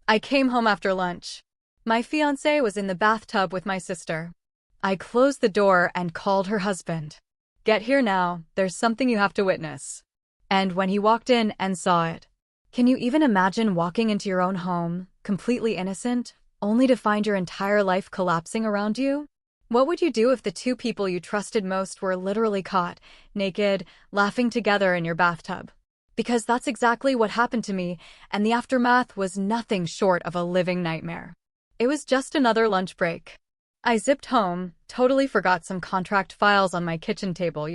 I came home after lunch. My fiancé was in the bathtub with my sister. I closed the door and called her husband. Get here now, there's something you have to witness. And when he walked in and saw it, can you even imagine walking into your own home, completely innocent, only to find your entire life collapsing around you? What would you do if the two people you trusted most were literally caught, naked, laughing together in your bathtub? Because that's exactly what happened to me, and the aftermath was nothing short of a living nightmare. It was just another lunch break. I zipped home, totally forgot some contract files on my kitchen table,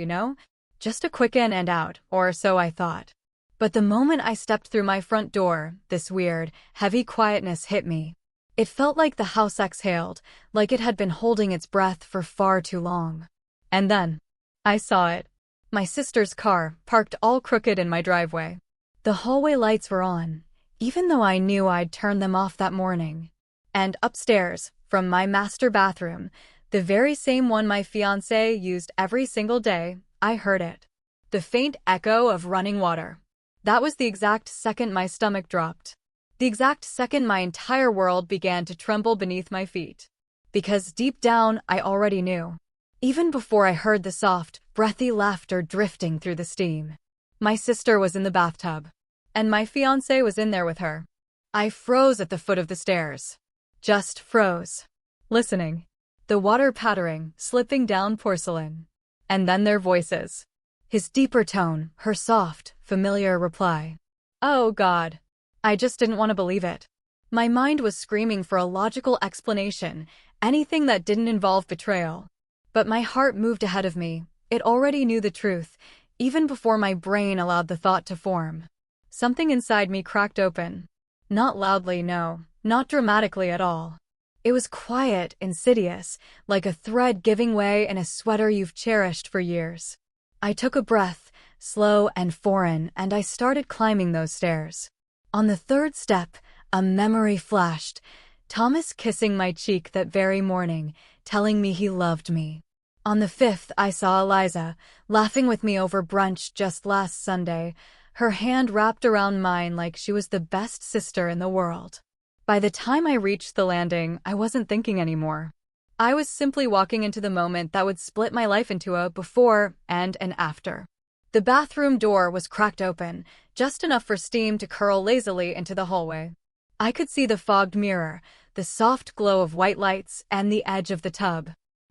Just a quick in and out, or so I thought. But the moment I stepped through my front door, this weird, heavy quietness hit me. It felt like the house exhaled, like it had been holding its breath for far too long. And then, I saw it. My sister's car, parked all crooked in my driveway. The hallway lights were on, even though I knew I'd turned them off that morning. And upstairs, from my master bathroom, the very same one my fiancé used every single day, I heard it. The faint echo of running water. That was the exact second my stomach dropped. The exact second my entire world began to tremble beneath my feet. Because deep down, I already knew. Even before I heard the soft, breathy laughter drifting through the steam. My sister was in the bathtub. And my fiancé was in there with her. I froze at the foot of the stairs. Just froze. Listening. The water pattering, slipping down porcelain. And then their voices. His deeper tone, her soft, familiar reply. Oh God. I just didn't want to believe it. My mind was screaming for a logical explanation, anything that didn't involve betrayal. But my heart moved ahead of me. It already knew the truth, even before my brain allowed the thought to form. Something inside me cracked open. Not loudly, no, not dramatically at all. It was quiet, insidious, like a thread giving way in a sweater you've cherished for years. I took a breath, slow and foreign, and I started climbing those stairs. On the third step, a memory flashed. Thomas kissing my cheek that very morning, telling me he loved me. On the fifth, I saw Eliza, laughing with me over brunch just last Sunday, her hand wrapped around mine like she was the best sister in the world. By the time I reached the landing, I wasn't thinking anymore. I was simply walking into the moment that would split my life into a before and an after. The bathroom door was cracked open, just enough for steam to curl lazily into the hallway. I could see the fogged mirror, the soft glow of white lights, and the edge of the tub.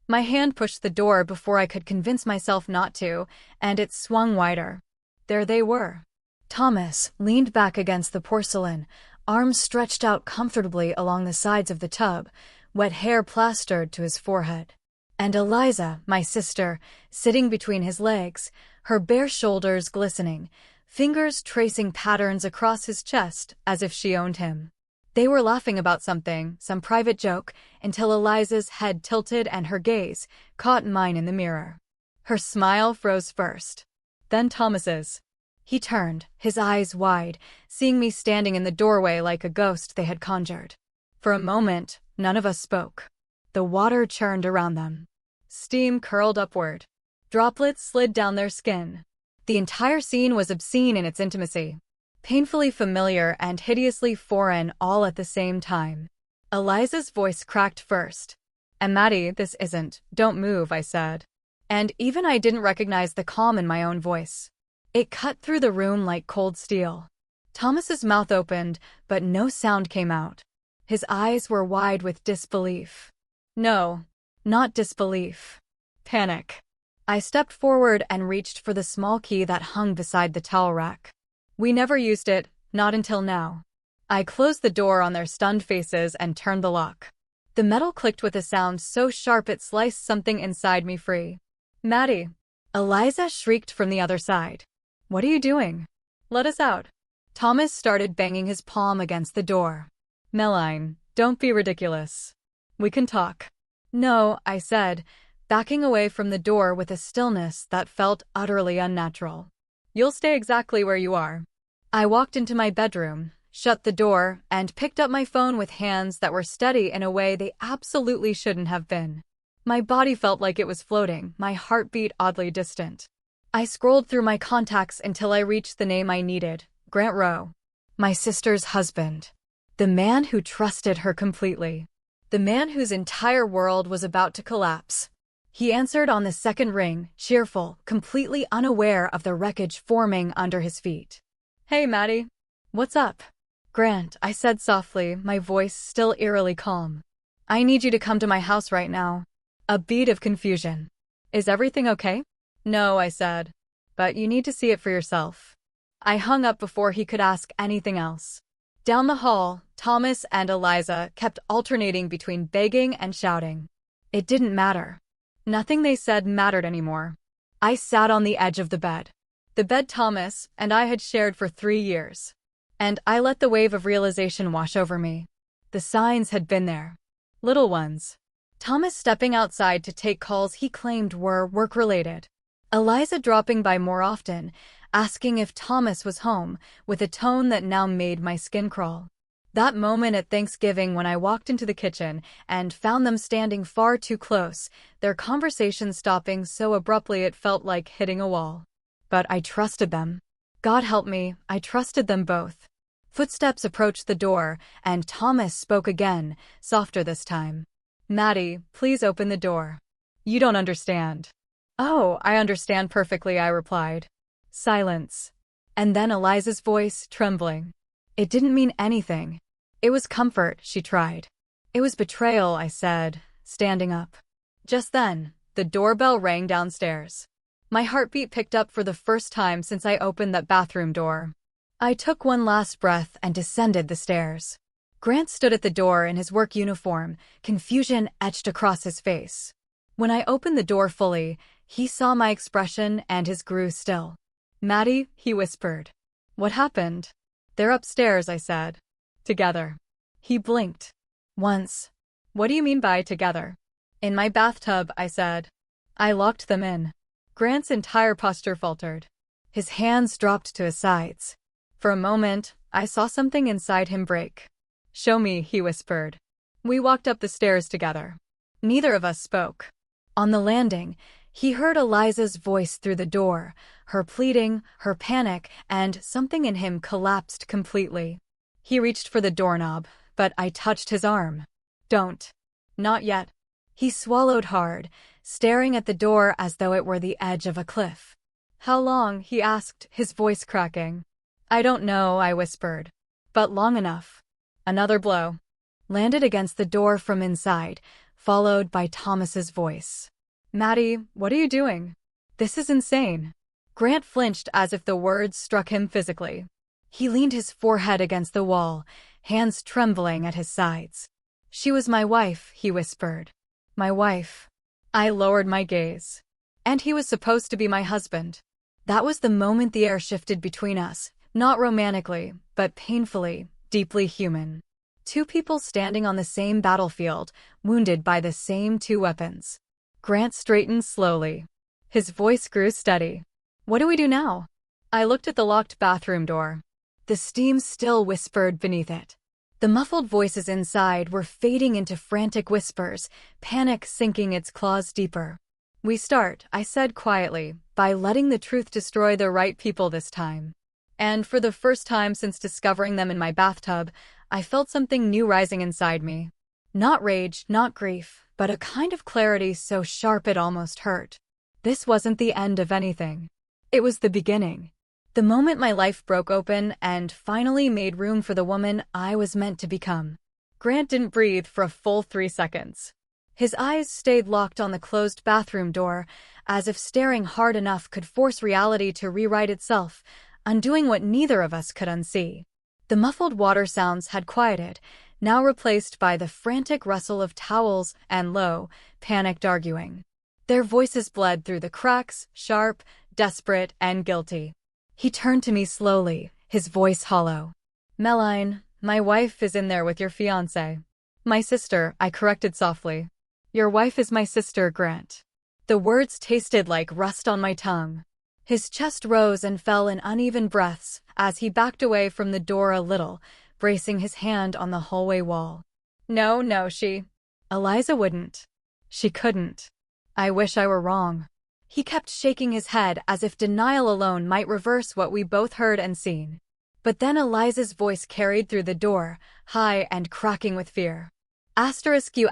My hand pushed the door before I could convince myself not to, and it swung wider. There they were. Thomas leaned back against the porcelain, arms stretched out comfortably along the sides of the tub, wet hair plastered to his forehead. And Eliza, my sister, sitting between his legs, her bare shoulders glistening, fingers tracing patterns across his chest as if she owned him. They were laughing about something, some private joke, until Eliza's head tilted and her gaze caught mine in the mirror. Her smile froze first. Then Thomas's. He turned, his eyes wide, seeing me standing in the doorway like a ghost they had conjured. For a moment, none of us spoke. The water churned around them. Steam curled upward. Droplets slid down their skin. The entire scene was obscene in its intimacy. Painfully familiar and hideously foreign all at the same time. Eliza's voice cracked first. "And Maddie, this isn't, don't move," I said. And even I didn't recognize the calm in my own voice. It cut through the room like cold steel. Thomas's mouth opened, but no sound came out. His eyes were wide with disbelief. No, not disbelief. Panic. I stepped forward and reached for the small key that hung beside the towel rack. We never used it, not until now. I closed the door on their stunned faces and turned the lock. The metal clicked with a sound so sharp it sliced something inside me free. "Maddie!" Eliza shrieked from the other side. "What are you doing? Let us out." Thomas started banging his palm against the door. "Meline, don't be ridiculous. We can talk." "No," I said, backing away from the door with a stillness that felt utterly unnatural. "You'll stay exactly where you are." I walked into my bedroom, shut the door, and picked up my phone with hands that were steady in a way they absolutely shouldn't have been. My body felt like it was floating, my heartbeat oddly distant. I scrolled through my contacts until I reached the name I needed, Grant Rowe. My sister's husband. The man who trusted her completely. The man whose entire world was about to collapse. He answered on the second ring, cheerful, completely unaware of the wreckage forming under his feet. "Hey, Maddie. What's up?" "Grant," I said softly, my voice still eerily calm. "I need you to come to my house right now." A beat of confusion. "Is everything okay?" "No," I said. "But you need to see it for yourself." I hung up before he could ask anything else. Down the hall, Thomas and Eliza kept alternating between begging and shouting. It didn't matter. Nothing they said mattered anymore. I sat on the edge of the bed. The bed Thomas and I had shared for 3 years. And I let the wave of realization wash over me. The signs had been there. Little ones. Thomas stepping outside to take calls he claimed were work-related. Eliza dropping by more often, asking if Thomas was home, with a tone that now made my skin crawl. That moment at Thanksgiving when I walked into the kitchen and found them standing far too close, their conversation stopping so abruptly it felt like hitting a wall. But I trusted them. God help me, I trusted them both. Footsteps approached the door, and Thomas spoke again, softer this time. "Maddie, please open the door." "You don't understand." "Oh, I understand perfectly," I replied. Silence. And then Eliza's voice, trembling. It didn't mean anything. It was comfort, she tried. "It was betrayal," I said, standing up. Just then, the doorbell rang downstairs. My heartbeat picked up for the first time since I opened that bathroom door. I took one last breath and descended the stairs. Grant stood at the door in his work uniform, confusion etched across his face. When I opened the door fully, he saw my expression and his grew still. "Maddie," he whispered. "What happened?" "They're upstairs," I said. "Together." He blinked. "Once." "What do you mean by together?" "In my bathtub," I said. "I locked them in." Grant's entire posture faltered. His hands dropped to his sides. For a moment, I saw something inside him break. "Show me," he whispered. We walked up the stairs together. Neither of us spoke. On the landing, he heard Eliza's voice through the door, her pleading, her panic, and something in him collapsed completely. He reached for the doorknob, but I touched his arm. "Don't." "Not yet." He swallowed hard, staring at the door as though it were the edge of a cliff. "How long?" he asked, his voice cracking. "I don't know," I whispered. "But long enough." Another blow landed against the door from inside, followed by Thomas's voice. "Maddie, what are you doing? This is insane." Grant flinched as if the words struck him physically. He leaned his forehead against the wall, hands trembling at his sides. "She was my wife," he whispered. "My wife." I lowered my gaze. "And he was supposed to be my husband." That was the moment the air shifted between us, not romantically, but painfully, deeply human. Two people standing on the same battlefield, wounded by the same two weapons. Grant straightened slowly. His voice grew steady. "What do we do now?" I looked at the locked bathroom door. The steam still whispered beneath it. The muffled voices inside were fading into frantic whispers, panic sinking its claws deeper. "We start," I said quietly, "by letting the truth destroy the right people this time." And for the first time since discovering them in my bathtub, I felt something new rising inside me. Not rage, not grief, but a kind of clarity so sharp it almost hurt. This wasn't the end of anything. It was the beginning. The moment my life broke open and finally made room for the woman I was meant to become. Grant didn't breathe for a full 3 seconds. His eyes stayed locked on the closed bathroom door, as if staring hard enough could force reality to rewrite itself, undoing what neither of us could unsee. The muffled water sounds had quieted, now replaced by the frantic rustle of towels and low, panicked arguing. Their voices bled through the cracks, sharp, desperate, and guilty. He turned to me slowly, his voice hollow. "Meline, my wife is in there with your fiancée." "My sister," I corrected softly. "Your wife is my sister, Grant." The words tasted like rust on my tongue. His chest rose and fell in uneven breaths as he backed away from the door a little, bracing his hand on the hallway wall. No, Eliza wouldn't. She couldn't. I wish I were wrong." He kept shaking his head as if denial alone might reverse what we both heard and seen. But then Eliza's voice carried through the door, high and cracking with fear. You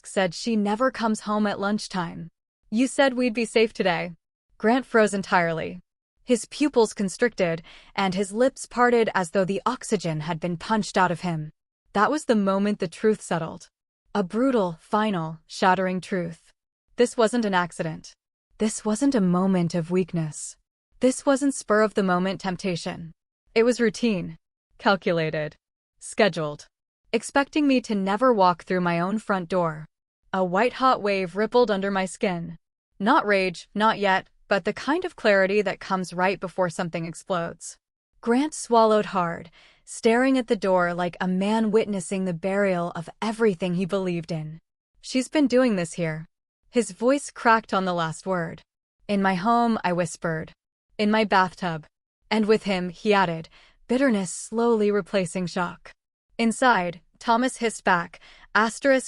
said she never comes home at lunchtime. You said we'd be safe today. Grant froze entirely. His pupils constricted, and his lips parted as though the oxygen had been punched out of him. That was the moment the truth settled. A brutal, final, shattering truth. This wasn't an accident. This wasn't a moment of weakness. This wasn't spur-of-the-moment temptation. It was routine, calculated, scheduled, expecting me to never walk through my own front door. A white-hot wave rippled under my skin. Not rage, not yet, but the kind of clarity that comes right before something explodes. Grant swallowed hard, staring at the door like a man witnessing the burial of everything he believed in. She's been doing this here. His voice cracked on the last word. In my home, I whispered. In my bathtub. And with him, he added, bitterness slowly replacing shock. Inside, Thomas hissed back, you're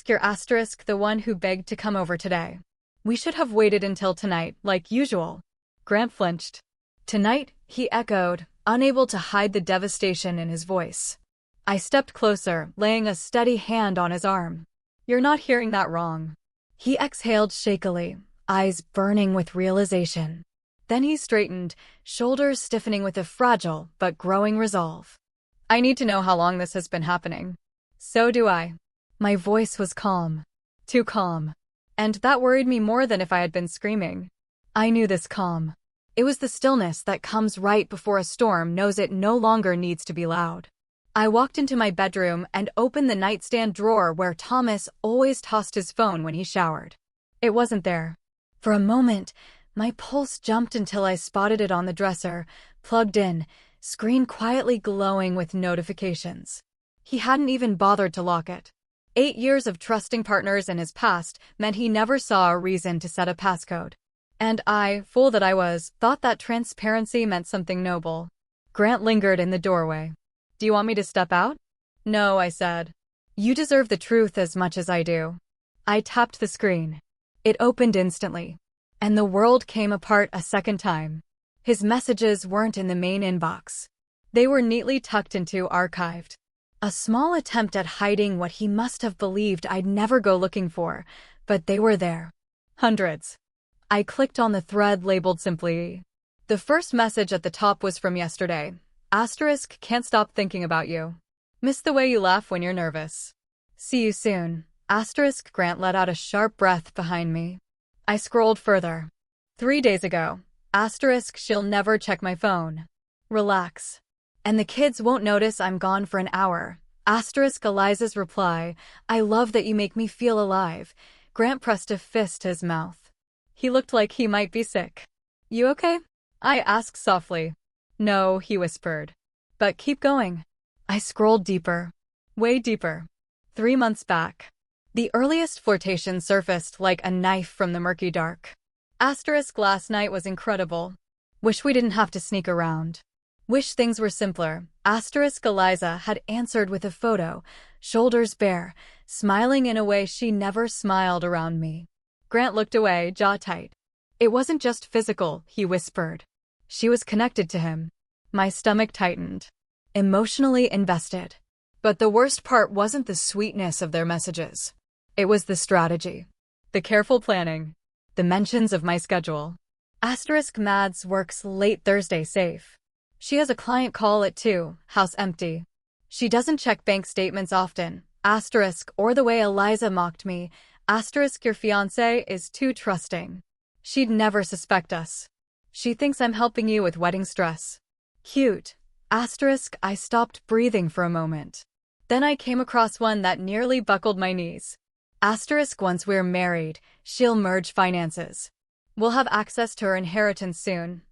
the one who begged to come over today. We should have waited until tonight, like usual. Grant flinched. Tonight, he echoed, unable to hide the devastation in his voice. I stepped closer, laying a steady hand on his arm. You're not hearing that wrong. He exhaled shakily, eyes burning with realization. Then he straightened, shoulders stiffening with a fragile but growing resolve. I need to know how long this has been happening. So do I. My voice was calm. Too calm. And that worried me more than if I had been screaming. I knew this calm. It was the stillness that comes right before a storm knows it no longer needs to be loud. I walked into my bedroom and opened the nightstand drawer where Thomas always tossed his phone when he showered. It wasn't there. For a moment, my pulse jumped until I spotted it on the dresser, plugged in, screen quietly glowing with notifications. He hadn't even bothered to lock it. 8 years of trusting partners in his past meant he never saw a reason to set a passcode. And I, fool that I was, thought that transparency meant something noble. Grant lingered in the doorway. Do you want me to step out? No, I said. You deserve the truth as much as I do. I tapped the screen. It opened instantly. And the world came apart a second time. His messages weren't in the main inbox. They were neatly tucked into archived. A small attempt at hiding what he must have believed I'd never go looking for, but they were there. Hundreds. I clicked on the thread labeled simply. The first message at the top was from yesterday. Can't stop thinking about you. Miss the way you laugh when you're nervous. See you soon. Grant let out a sharp breath behind me. I scrolled further. 3 days ago. She'll never check my phone. Relax. And the kids won't notice I'm gone for an hour. Eliza's reply. I love that you make me feel alive. Grant pressed a fist to his mouth. He looked like he might be sick. You okay? I asked softly. No, he whispered. But keep going. I scrolled deeper. Way deeper. 3 months back. The earliest flirtation surfaced like a knife from the murky dark. Last night was incredible. Wish we didn't have to sneak around. Wish things were simpler. Eliza had answered with a photo, shoulders bare, smiling in a way she never smiled around me. Grant looked away, jaw tight. It wasn't just physical, he whispered. She was connected to him. My stomach tightened. Emotionally invested. But the worst part wasn't the sweetness of their messages. It was the strategy. The careful planning. The mentions of my schedule. Mads works late Thursday safe. She has a client call at 2, house empty. She doesn't check bank statements often. Or the way Eliza mocked me. Your fiancée is too trusting. She'd never suspect us. She thinks I'm helping you with wedding stress. Cute. I stopped breathing for a moment. Then I came across one that nearly buckled my knees. Once we're married, she'll merge finances. We'll have access to her inheritance soon.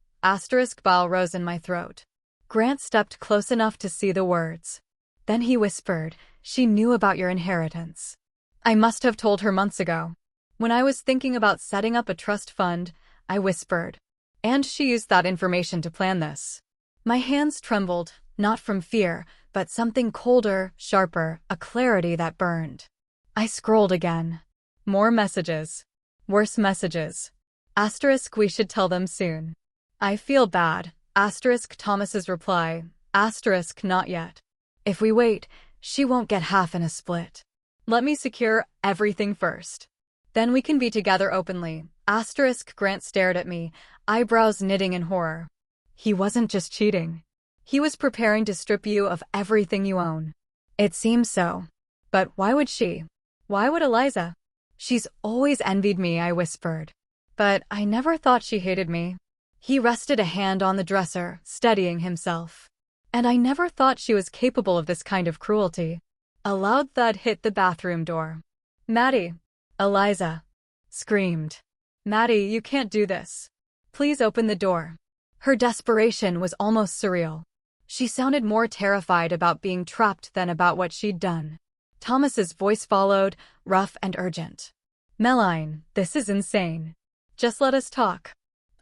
Bile rose in my throat. Grant stepped close enough to see the words. Then he whispered, she knew about your inheritance. I must have told her months ago. When I was thinking about setting up a trust fund, I whispered. And she used that information to plan this. My hands trembled, not from fear, but something colder, sharper, a clarity that burned. I scrolled again. More messages. Worse messages. We should tell them soon. I feel bad. Thomas's reply. Asterisk not yet. If we wait, she won't get half in a split. Let me secure everything first. Then we can be together openly. Asterisk Grant stared at me, eyebrows knitting in horror. He wasn't just cheating. He was preparing to strip you of everything you own. It seems so. But why would she? Why would Eliza? She's always envied me, I whispered. But I never thought she hated me. He rested a hand on the dresser, steadying himself. And I never thought she was capable of this kind of cruelty. A loud thud hit the bathroom door. Maddie! Eliza! Screamed. Maddie, you can't do this. Please open the door. Her desperation was almost surreal. She sounded more terrified about being trapped than about what she'd done. Thomas's voice followed, rough and urgent. Meline, this is insane. Just let us talk.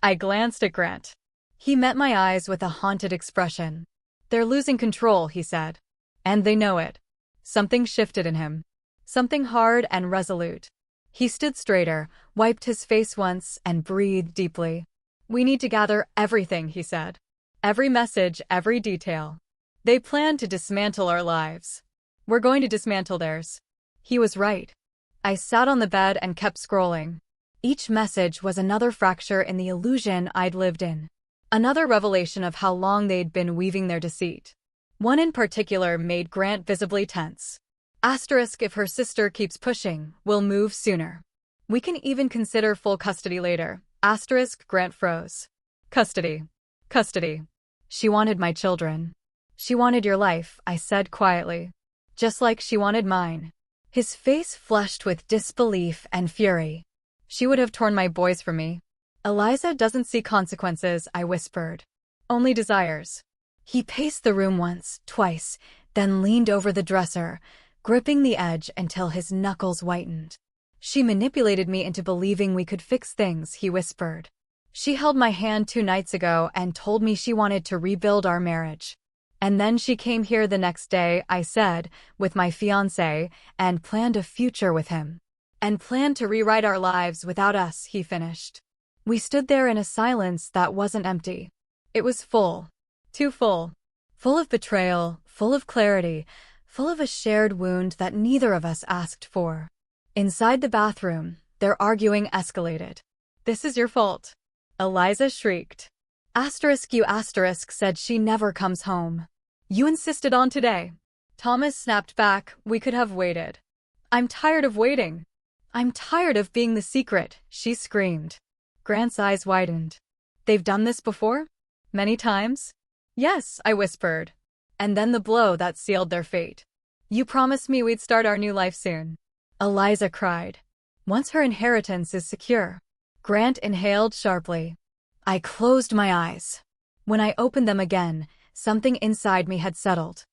I glanced at Grant. He met my eyes with a haunted expression. They're losing control, he said. And they know it. Something shifted in him. Something hard and resolute. He stood straighter, wiped his face once, and breathed deeply. We need to gather everything, he said. Every message, every detail. They plan to dismantle our lives. We're going to dismantle theirs. He was right. I sat on the bed and kept scrolling. Each message was another fracture in the illusion I'd lived in. Another revelation of how long they'd been weaving their deceit. One in particular made Grant visibly tense. Asterisk if her sister keeps pushing, we'll move sooner. We can even consider full custody later. Asterisk Grant froze. Custody. Custody. She wanted my children. She wanted your life, I said quietly. Just like she wanted mine. His face flushed with disbelief and fury. She would have torn my boys from me. Eliza doesn't see consequences, I whispered. Only desires. He paced the room once, twice, then leaned over the dresser, gripping the edge until his knuckles whitened. She manipulated me into believing we could fix things, he whispered. She held my hand 2 nights ago and told me she wanted to rebuild our marriage. And then she came here the next day, I said, with my fiancé, and planned a future with him. And planned to rewrite our lives without us, he finished. We stood there in a silence that wasn't empty. It was full. Too full. Full of betrayal, full of clarity, full of a shared wound that neither of us asked for. Inside the bathroom, their arguing escalated. This is your fault. Eliza shrieked. Asterisk you asterisk said she never comes home. You insisted on today. Thomas snapped back, we could have waited. I'm tired of waiting. I'm tired of being the secret, she screamed. Grant's eyes widened. They've done this before? Many times? Yes, I whispered. And then the blow that sealed their fate. You promised me we'd start our new life soon. Eliza cried. Once her inheritance is secure. Grant inhaled sharply. I closed my eyes. When I opened them again, something inside me had settled.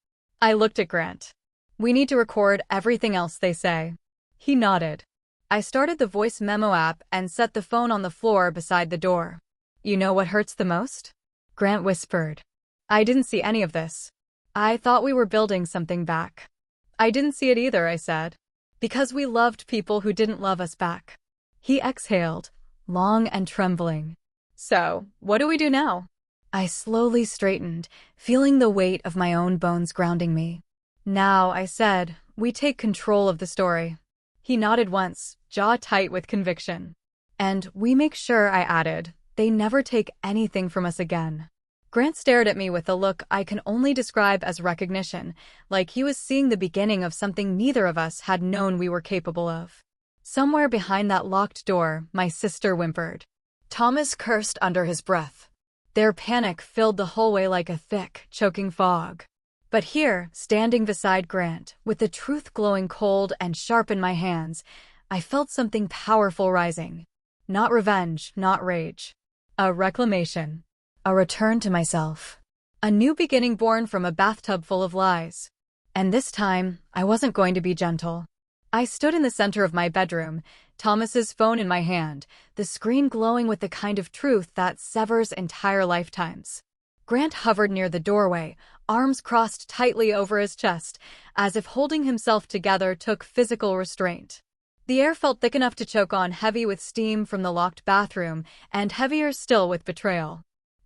I looked at Grant. We need to record everything else they say. He nodded. I started the voice memo app and set the phone on the floor beside the door. You know what hurts the most? Grant whispered. I didn't see any of this. I thought we were building something back. I didn't see it either, I said. Because we loved people who didn't love us back. He exhaled, long and trembling. So, what do we do now? I slowly straightened, feeling the weight of my own bones grounding me. Now, I said, we take control of the story. He nodded once, jaw tight with conviction. And we make sure, I added, they never take anything from us again. Grant stared at me with a look I can only describe as recognition, like he was seeing the beginning of something neither of us had known we were capable of. Somewhere behind that locked door, my sister whimpered. Thomas cursed under his breath. Their panic filled the hallway like a thick, choking fog. But here, standing beside Grant, with the truth glowing cold and sharp in my hands, I felt something powerful rising. Not revenge, not rage. A reclamation. A return to myself. A new beginning born from a bathtub full of lies. And this time, I wasn't going to be gentle. I stood in the center of my bedroom, Thomas's phone in my hand, the screen glowing with the kind of truth that severs entire lifetimes. Grant hovered near the doorway, arms crossed tightly over his chest, as if holding himself together took physical restraint. The air felt thick enough to choke on, heavy with steam from the locked bathroom, and heavier still with betrayal.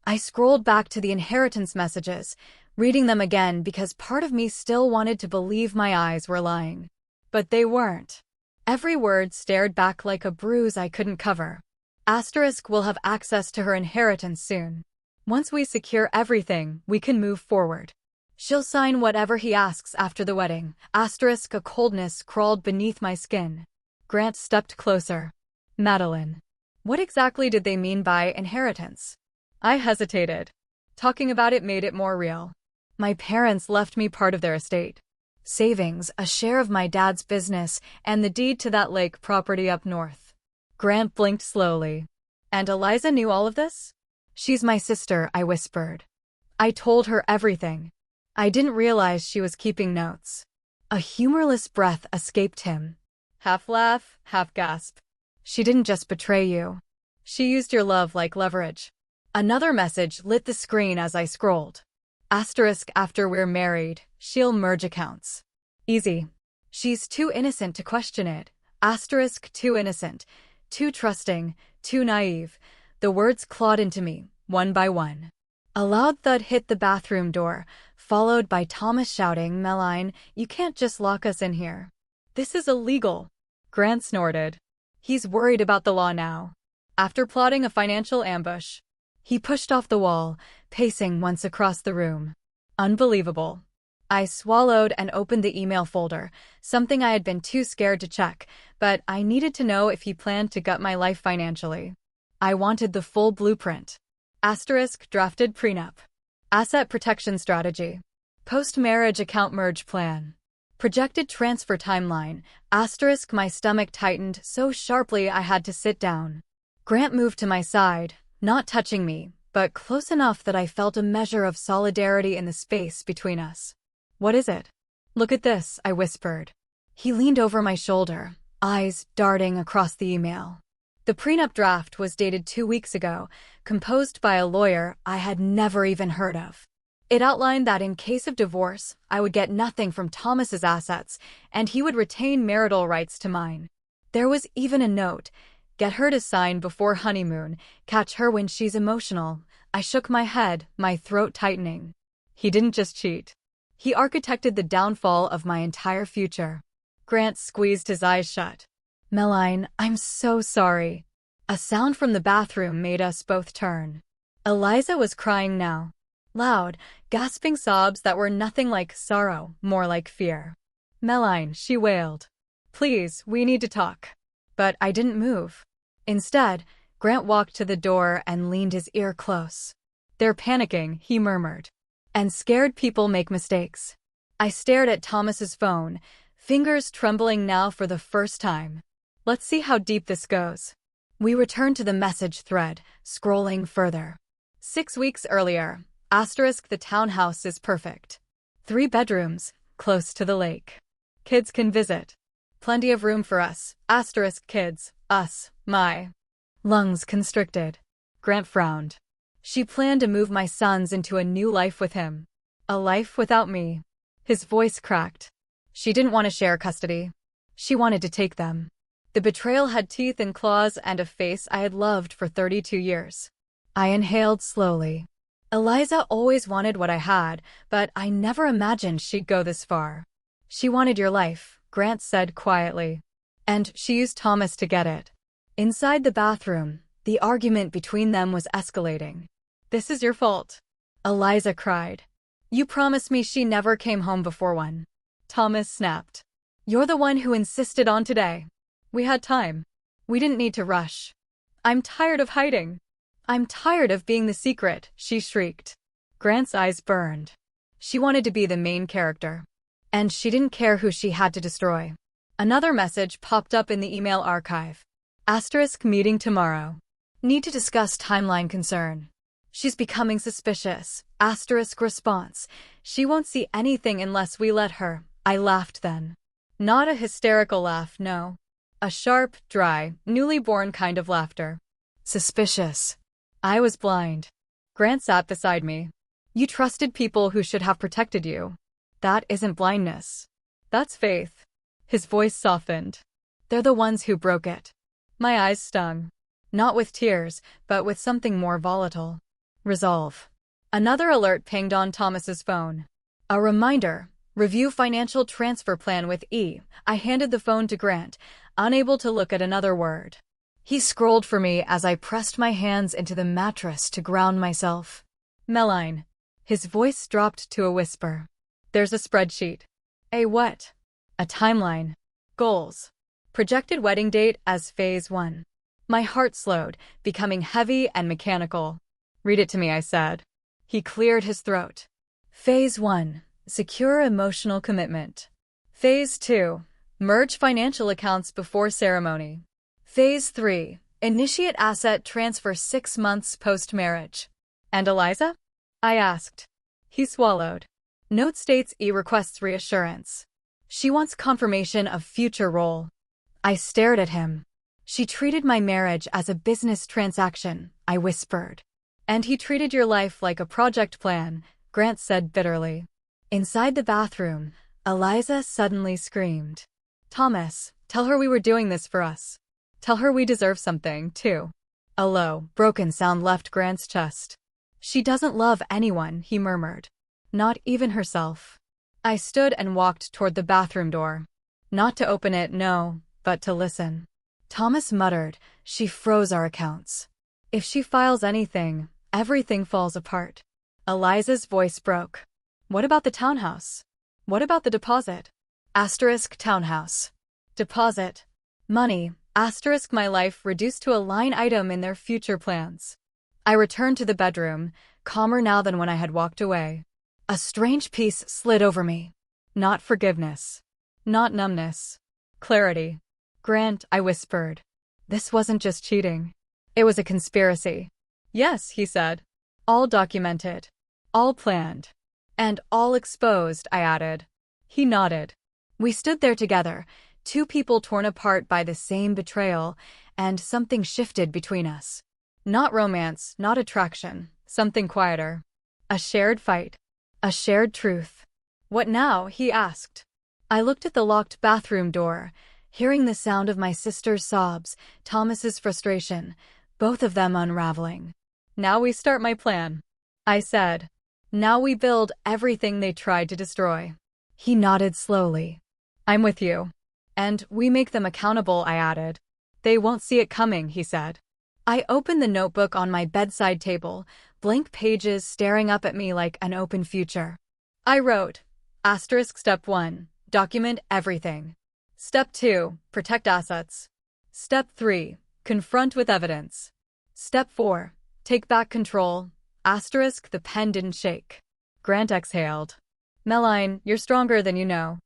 I scrolled back to the inheritance messages. reading them again because part of me still wanted to believe my eyes were lying. But they weren't. Every word stared back like a bruise I couldn't cover. Asterisk will have access to her inheritance soon. Once we secure everything, we can move forward. She'll sign whatever he asks after the wedding. Asterisk, a coldness crawled beneath my skin. Grant stepped closer. Madeline. What exactly did they mean by inheritance? I hesitated. Talking about it made it more real. My parents left me part of their estate. Savings, a share of my dad's business, and the deed to that lake property up north. Grant blinked slowly. And Eliza knew all of this? She's my sister, I whispered. I told her everything. I didn't realize she was keeping notes. A humorless breath escaped him. Half laugh, half gasp. She didn't just betray you. She used your love like leverage. Another message lit the screen as I scrolled. Asterisk, after we're married, she'll merge accounts. Easy. She's too innocent to question it. Asterisk, too innocent. Too trusting, too naive. The words clawed into me, one by one. A loud thud hit the bathroom door, followed by Thomas shouting, Meline, you can't just lock us in here. This is illegal. Grant snorted. He's worried about the law now. After plotting a financial ambush, he pushed off the wall, pacing once across the room. Unbelievable. I swallowed and opened the email folder, something I had been too scared to check, but I needed to know if he planned to gut my life financially. I wanted the full blueprint. Asterisk, drafted prenup. Asset protection strategy. Post-marriage account merge plan. Projected transfer timeline. Asterisk, my stomach tightened so sharply I had to sit down. Grant moved to my side, not touching me, but close enough that I felt a measure of solidarity in the space between us. What is it? Look at this, I whispered. He leaned over my shoulder, eyes darting across the email. The prenup draft was dated 2 weeks ago, composed by a lawyer I had never even heard of. It outlined that in case of divorce, I would get nothing from Thomas's assets, and he would retain marital rights to mine. There was even a note, get her to sign before honeymoon, catch her when she's emotional. I shook my head, my throat tightening. He didn't just cheat. He architected the downfall of my entire future. Grant squeezed his eyes shut. Meline, I'm so sorry. A sound from the bathroom made us both turn. Eliza was crying now. Loud, gasping sobs that were nothing like sorrow, more like fear. Meline, she wailed. Please, we need to talk. But I didn't move. Instead, Grant walked to the door and leaned his ear close. They're panicking, he murmured. And scared people make mistakes. I stared at Thomas's phone, fingers trembling now for the first time. Let's see how deep this goes. We returned to the message thread, scrolling further. 6 weeks earlier. Asterisk, the townhouse is perfect. 3 bedrooms, close to the lake. Kids can visit. Plenty of room for us. Asterisk, kids, us, my. Lungs constricted. Grant frowned. She planned to move my sons into a new life with him. A life without me. His voice cracked. She didn't want to share custody. She wanted to take them. The betrayal had teeth and claws and a face I had loved for 32 years. I inhaled slowly. Eliza always wanted what I had, but I never imagined she'd go this far. She wanted your life, Grant said quietly. And she used Thomas to get it. Inside the bathroom, the argument between them was escalating. This is your fault. Eliza cried. You promised me she never came home before 1. Thomas snapped. You're the one who insisted on today. We had time. We didn't need to rush. I'm tired of hiding. I'm tired of being the secret, she shrieked. Grant's eyes burned. She wanted to be the main character. And she didn't care who she had to destroy. Another message popped up in the email archive. Asterisk, meeting tomorrow. Need to discuss timeline concern. She's becoming suspicious. Asterisk, response. She won't see anything unless we let her. I laughed then. Not a hysterical laugh, no. A sharp, dry, newly born kind of laughter. Suspicious. I was blind. Grant sat beside me. You trusted people who should have protected you. That isn't blindness. That's faith. His voice softened. They're the ones who broke it. My eyes stung. Not with tears, but with something more volatile. Resolve. Another alert pinged on Thomas's phone. A reminder. Review financial transfer plan with E. I handed the phone to Grant, unable to look at another word. He scrolled for me as I pressed my hands into the mattress to ground myself. Meline. His voice dropped to a whisper. There's a spreadsheet. A what? A timeline. Goals. Projected wedding date as phase 1. My heart slowed, becoming heavy and mechanical. Read it to me, I said. He cleared his throat. Phase 1. Secure emotional commitment. Phase 2. Merge financial accounts before ceremony. Phase 3. Initiate asset transfer 6 months post-marriage. And Eliza? I asked. He swallowed. Note states E requests reassurance. She wants confirmation of future role. I stared at him. She treated my marriage as a business transaction, I whispered. And he treated your life like a project plan, Grant said bitterly. Inside the bathroom, Eliza suddenly screamed. Thomas, tell her we were doing this for us. Tell her we deserve something, too. A low, broken sound left Grant's chest. She doesn't love anyone, he murmured. Not even herself. I stood and walked toward the bathroom door. Not to open it, no, but to listen. Thomas muttered, she froze our accounts. If she files anything, everything falls apart. Eliza's voice broke. What about the townhouse? What about the deposit? Asterisk townhouse. Deposit. Money. Asterisk my life reduced to a line item in their future plans. I returned to the bedroom, calmer now than when I had walked away. A strange peace slid over me. Not forgiveness. Not numbness. Clarity. Grant, I whispered. This wasn't just cheating. It was a conspiracy. Yes, he said. All documented. All planned. And all exposed, I added. He nodded. We stood there together, two people torn apart by the same betrayal, and something shifted between us. Not romance, not attraction, something quieter. A shared fight. A shared truth. What now? He asked. I looked at the locked bathroom door, hearing the sound of my sister's sobs, Thomas's frustration, both of them unraveling. Now we start my plan, I said. Now we build everything they tried to destroy. He nodded slowly. I'm with you. And we make them accountable, I added. They won't see it coming, he said. I opened the notebook on my bedside table, blank pages staring up at me like an open future. I wrote, asterisk step 1, document everything. Step 2, protect assets. Step 3, confront with evidence. Step 4, take back control. Asterisk the pen didn't shake. Grant exhaled. Meline, you're stronger than you know.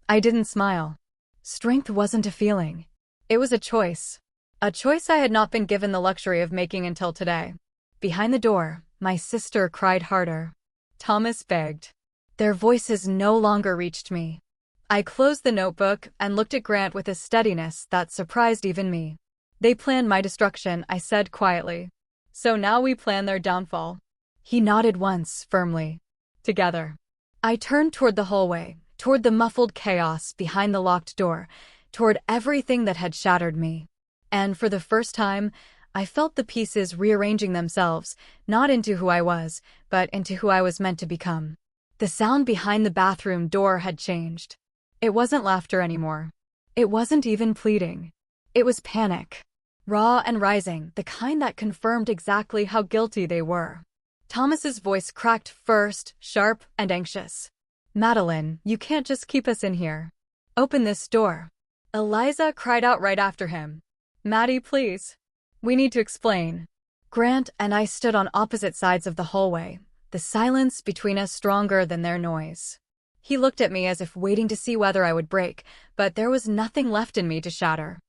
I didn't smile. Strength wasn't a feeling. It was a choice. A choice I had not been given the luxury of making until today. Behind the door, my sister cried harder. Thomas begged. Their voices no longer reached me. I closed the notebook and looked at Grant with a steadiness that surprised even me. They planned my destruction, I said quietly. So now we plan their downfall. He nodded once, firmly. Together. I turned toward the hallway, toward the muffled chaos behind the locked door, toward everything that had shattered me. And for the first time, I felt the pieces rearranging themselves, not into who I was, but into who I was meant to become. The sound behind the bathroom door had changed. It wasn't laughter anymore. It wasn't even pleading. It was panic. Raw and rising, the kind that confirmed exactly how guilty they were. Thomas's voice cracked first, sharp and anxious. Madeline, you can't just keep us in here. Open this door. Eliza cried out right after him. Maddie, please. We need to explain. Grant and I stood on opposite sides of the hallway, the silence between us stronger than their noise. He looked at me as if waiting to see whether I would break, but there was nothing left in me to shatter.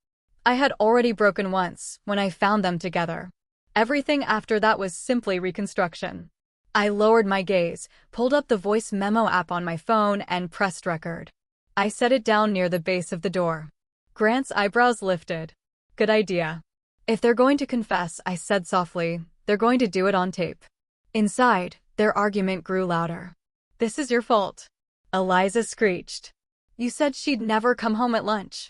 I had already broken once, when I found them together. Everything after that was simply reconstruction. I lowered my gaze, pulled up the voice memo app on my phone, and pressed record. I set it down near the base of the door. Grant's eyebrows lifted. Good idea. If they're going to confess, I said softly, they're going to do it on tape. Inside, their argument grew louder. This is your fault. Eliza screeched. You said she'd never come home at lunch.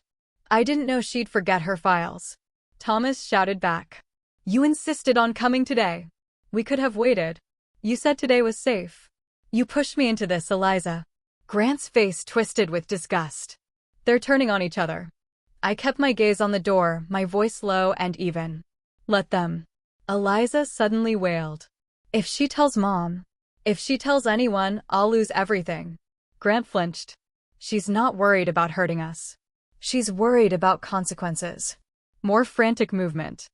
I didn't know she'd forget her files. Thomas shouted back. You insisted on coming today. We could have waited. You said today was safe. You pushed me into this, Eliza. Grant's face twisted with disgust. They're turning on each other. I kept my gaze on the door, my voice low and even. Let them. Eliza suddenly wailed. If she tells Mom, if she tells anyone, I'll lose everything. Grant flinched. She's not worried about hurting us. She's worried about consequences. More frantic movement.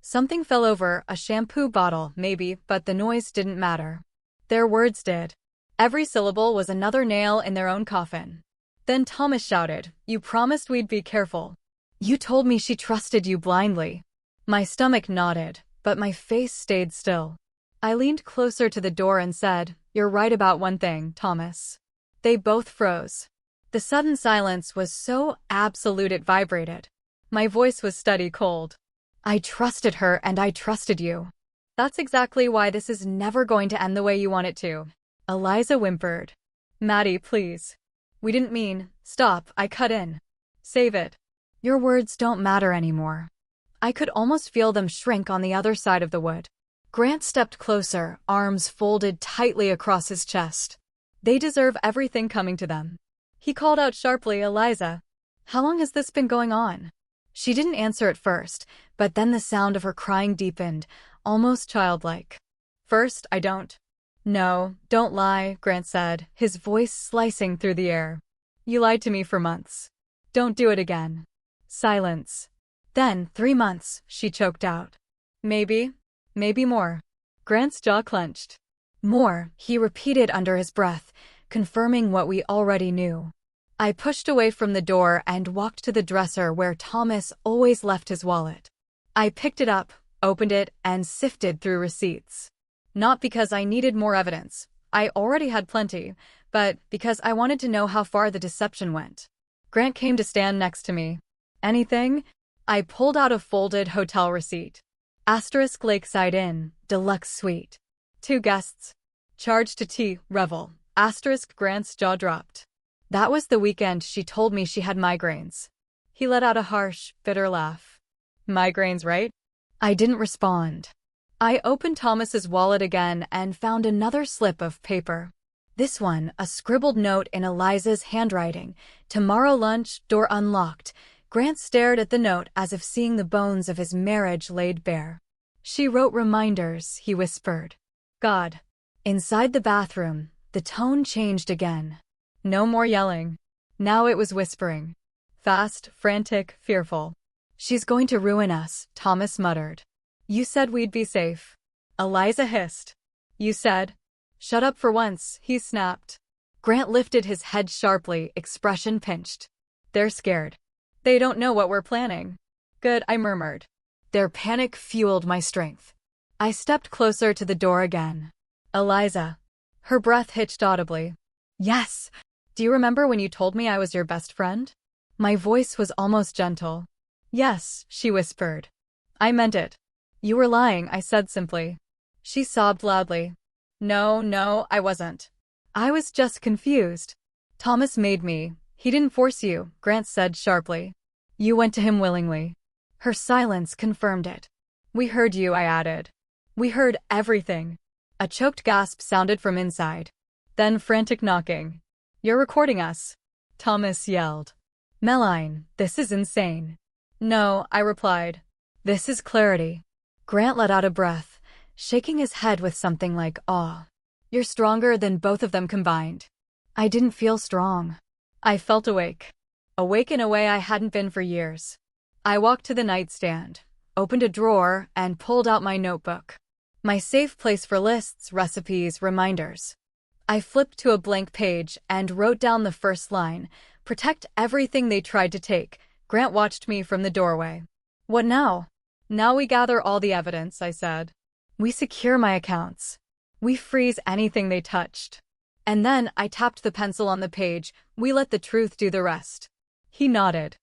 Something fell over, a shampoo bottle, maybe, but the noise didn't matter. Their words did. Every syllable was another nail in their own coffin. Then Thomas shouted, You promised we'd be careful. You told me she trusted you blindly. My stomach nodded, but my face stayed still. I leaned closer to the door and said, You're right about one thing, Thomas. They both froze. The sudden silence was so absolute it vibrated. My voice was steady cold. I trusted her and I trusted you. That's exactly why this is never going to end the way you want it to. Eliza whimpered. Maddie, please. We didn't mean. Stop, I cut in. Save it. Your words don't matter anymore. I could almost feel them shrink on the other side of the wood. Grant stepped closer, arms folded tightly across his chest. They deserve everything coming to them. He called out sharply, Eliza. How long has this been going on? She didn't answer at first, but then the sound of her crying deepened, almost childlike. First, I don't. No, don't lie, Grant said, his voice slicing through the air. You lied to me for months. Don't do it again. Silence. Then, 3 months, she choked out. Maybe more. Grant's jaw clenched. More, he repeated under his breath, confirming what we already knew. I pushed away from the door and walked to the dresser where Thomas always left his wallet. I picked it up, opened it, and sifted through receipts. Not because I needed more evidence. I already had plenty, but because I wanted to know how far the deception went. Grant came to stand next to me. Anything? I pulled out a folded hotel receipt. Asterisk Lakeside Inn, Deluxe Suite. 2 guests. Charge to tea, revel. Asterisk Grant's jaw dropped. That was the weekend she told me she had migraines. He let out a harsh, bitter laugh. Migraines, right? I didn't respond. I opened Thomas's wallet again and found another slip of paper. This one, a scribbled note in Eliza's handwriting. Tomorrow lunch, door unlocked. Grant stared at the note as if seeing the bones of his marriage laid bare. She wrote reminders, he whispered. God. Inside the bathroom, the tone changed again. No more yelling. Now it was whispering. Fast, frantic, fearful. She's going to ruin us, Thomas muttered. You said we'd be safe. Eliza hissed. You said. Shut up for once, he snapped. Grant lifted his head sharply, expression pinched. They're scared. They don't know what we're planning. Good, I murmured. Their panic fueled my strength. I stepped closer to the door again. Eliza. Her breath hitched audibly. Yes. Do you remember when you told me I was your best friend? My voice was almost gentle. Yes, she whispered. I meant it. You were lying, I said simply. She sobbed loudly. No, I wasn't. I was just confused. Thomas made me. He didn't force you, Grant said sharply. You went to him willingly. Her silence confirmed it. We heard you, I added. We heard everything. A choked gasp sounded from inside. Then frantic knocking. You're recording us. Thomas yelled. Meline, this is insane. No, I replied. This is clarity. Grant let out a breath, shaking his head with something like awe. You're stronger than both of them combined. I didn't feel strong. I felt awake. Awake in a way I hadn't been for years. I walked to the nightstand, opened a drawer, and pulled out my notebook. My safe place for lists, recipes, reminders. I flipped to a blank page and wrote down the first line, protect everything they tried to take. Grant watched me from the doorway. What now? Now we gather all the evidence, I said. We secure my accounts. We freeze anything they touched. And then I tapped the pencil on the page. We let the truth do the rest. He nodded.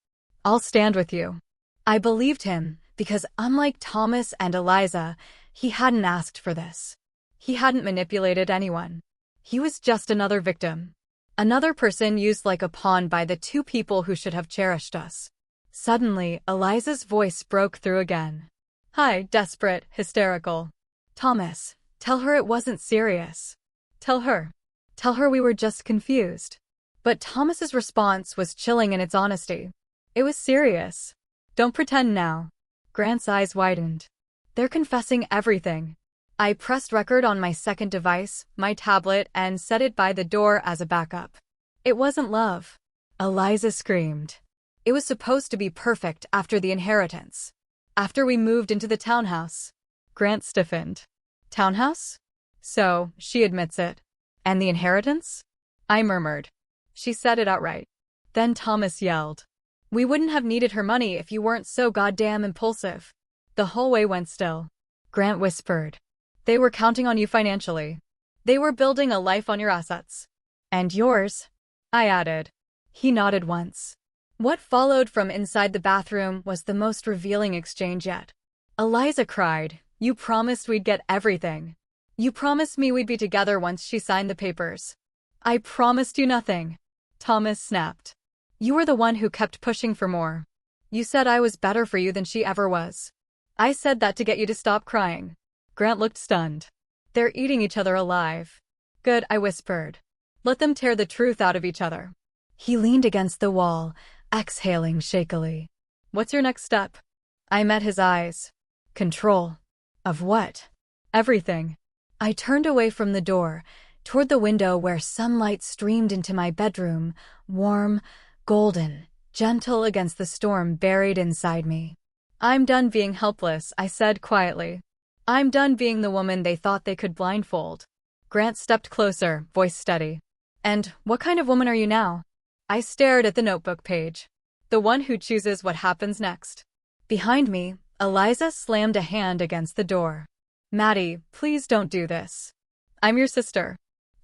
I'll stand with you. I believed him, because unlike Thomas and Eliza, he hadn't asked for this. He hadn't manipulated anyone. He was just another victim. Another person used like a pawn by the 2 people who should have cherished us. Suddenly, Eliza's voice broke through again. Hi, desperate, hysterical. Thomas, Tell her it wasn't serious. Tell her. Tell her we were just confused. But Thomas's response was chilling in its honesty. It was serious. Don't pretend now. Grant's eyes widened. They're confessing everything. I pressed record on my second device, my tablet, and set it by the door as a backup. It wasn't love. Eliza screamed. It was supposed to be perfect after the inheritance. After we moved into the townhouse. Grant stiffened. Townhouse? So, she admits it. And the inheritance? I murmured. She said it outright. Then Thomas yelled. We wouldn't have needed her money if you weren't so goddamn impulsive. The hallway went still. Grant whispered. They were counting on you financially. They were building a life on your assets. And yours, I added. He nodded once. What followed from inside the bathroom was the most revealing exchange yet. Eliza cried, You promised we'd get everything. You promised me we'd be together once she signed the papers. I promised you nothing. Thomas snapped. You were the one who kept pushing for more. You said I was better for you than she ever was. I said that to get you to stop crying. Grant looked stunned. They're eating each other alive. Good, I whispered. Let them tear the truth out of each other. He leaned against the wall, exhaling shakily. What's your next step? I met his eyes. Control. Of what? Everything. I turned away from the door, toward the window where sunlight streamed into my bedroom, warm, golden, gentle against the storm buried inside me. I'm done being helpless, I said quietly. I'm done being the woman they thought they could blindfold. Grant stepped closer, voice steady. And what kind of woman are you now? I stared at the notebook page. The one who chooses what happens next. Behind me, Eliza slammed a hand against the door. Maddie, please don't do this. I'm your sister.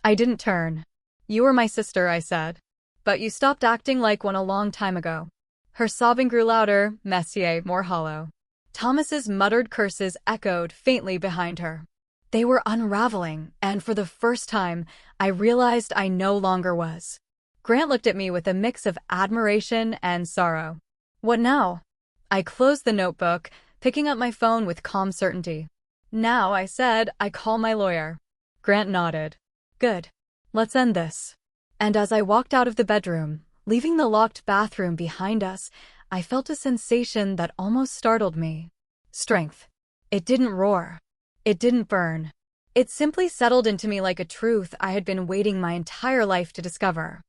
I didn't turn. You were my sister, I said. But you stopped acting like one a long time ago. Her sobbing grew louder, messier, more hollow. Thomas's muttered curses echoed faintly behind her. They were unraveling, and for the first time, I realized I no longer was. Grant looked at me with a mix of admiration and sorrow. What now? I closed the notebook, picking up my phone with calm certainty. Now, I said, I call my lawyer. Grant nodded. Good. Let's end this. And as I walked out of the bedroom, leaving the locked bathroom behind us, I felt a sensation that almost startled me. Strength. It didn't roar. It didn't burn. It simply settled into me like a truth I had been waiting my entire life to discover.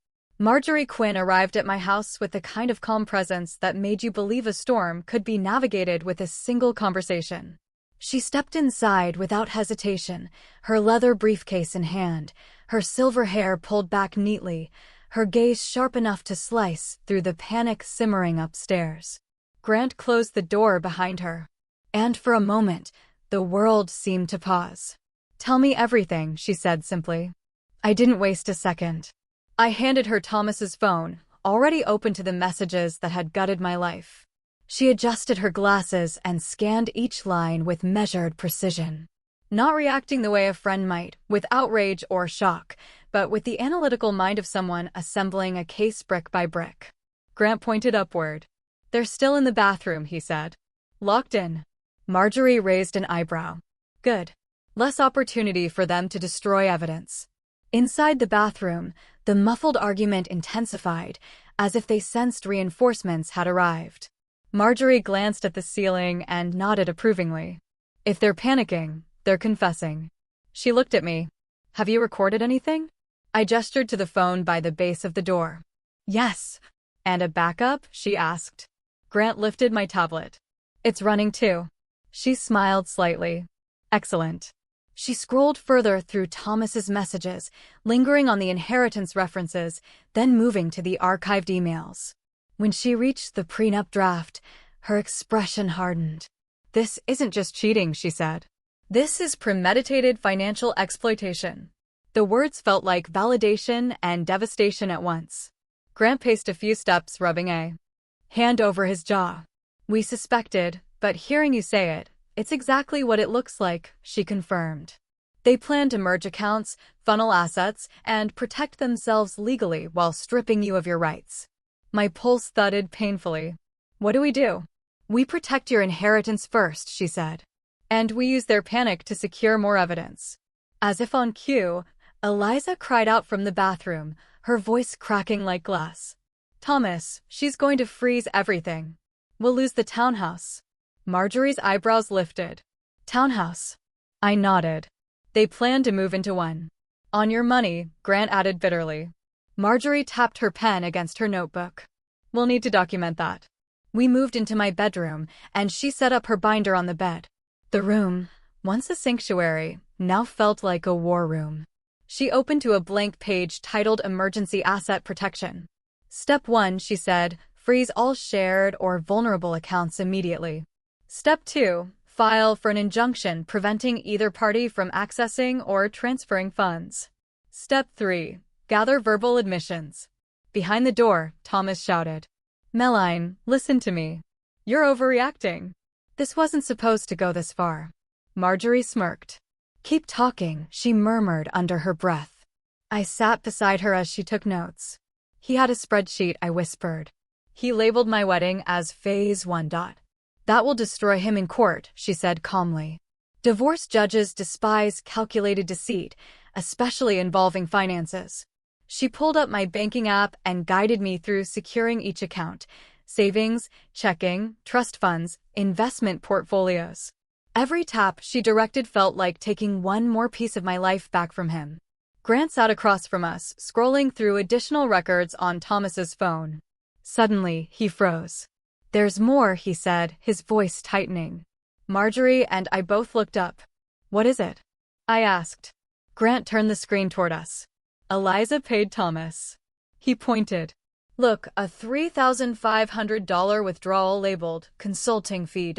Marjorie Quinn arrived at my house with the kind of calm presence that made you believe a storm could be navigated with a single conversation. She stepped inside without hesitation, her leather briefcase in hand, her silver hair pulled back neatly, her gaze sharp enough to slice through the panic simmering upstairs. Grant closed the door behind her. And for a moment, the world seemed to pause. Tell me everything, she said simply. I didn't waste a second. I handed her Thomas's phone, already open to the messages that had gutted my life. She adjusted her glasses and scanned each line with measured precision. Not reacting the way a friend might, with outrage or shock, but with the analytical mind of someone assembling a case brick by brick. Grant pointed upward. They're still in the bathroom, he said. Locked in. Marjorie raised an eyebrow. Good. Less opportunity for them to destroy evidence. Inside the bathroom, the muffled argument intensified, as if they sensed reinforcements had arrived. Marjorie glanced at the ceiling and nodded approvingly. If they're panicking, they're confessing. She looked at me. Have you recorded anything? I gestured to the phone by the base of the door. Yes. And a backup? She asked. Grant lifted my tablet. It's running too. She smiled slightly. Excellent. She scrolled further through Thomas's messages, lingering on the inheritance references, then moving to the archived emails. When she reached the prenup draft, her expression hardened. This isn't just cheating, she said. This is premeditated financial exploitation. The words felt like validation and devastation at once. Grant paced a few steps, rubbing a hand over his jaw. We suspected, but hearing you say it, it's exactly what it looks like, she confirmed. They plan to merge accounts, funnel assets, and protect themselves legally while stripping you of your rights. My pulse thudded painfully. What do we do? We protect your inheritance first, she said. And we use their panic to secure more evidence. As if on cue, Eliza cried out from the bathroom, her voice cracking like glass. Thomas, she's going to freeze everything. We'll lose the townhouse. Marjorie's eyebrows lifted. Townhouse. I nodded. They planned to move into one. On your money, Grant added bitterly. Marjorie tapped her pen against her notebook. We'll need to document that. We moved into my bedroom, and she set up her binder on the bed. The room, once a sanctuary, now felt like a war room. She opened to a blank page titled Emergency Asset Protection. Step 1, she said, freeze all shared or vulnerable accounts immediately. Step 2, file for an injunction preventing either party from accessing or transferring funds. Step 3, gather verbal admissions. Behind the door, Thomas shouted. Meline, listen to me. You're overreacting. This wasn't supposed to go this far. Marjorie smirked. Keep talking, she murmured under her breath. I sat beside her as she took notes. He had a spreadsheet, I whispered. He labeled my wedding as Phase 1. That will destroy him in court, she said calmly. Divorce judges despise calculated deceit, especially involving finances. She pulled up my banking app and guided me through securing each account: savings, checking, trust funds, investment portfolios. Every tap she directed felt like taking one more piece of my life back from him. Grant sat across from us, scrolling through additional records on Thomas's phone. Suddenly, he froze. There's more, he said, his voice tightening. Marjorie and I both looked up. What is it? I asked. Grant turned the screen toward us. Eliza paid Thomas. He pointed. Look, a $3,500 withdrawal labeled consulting fee.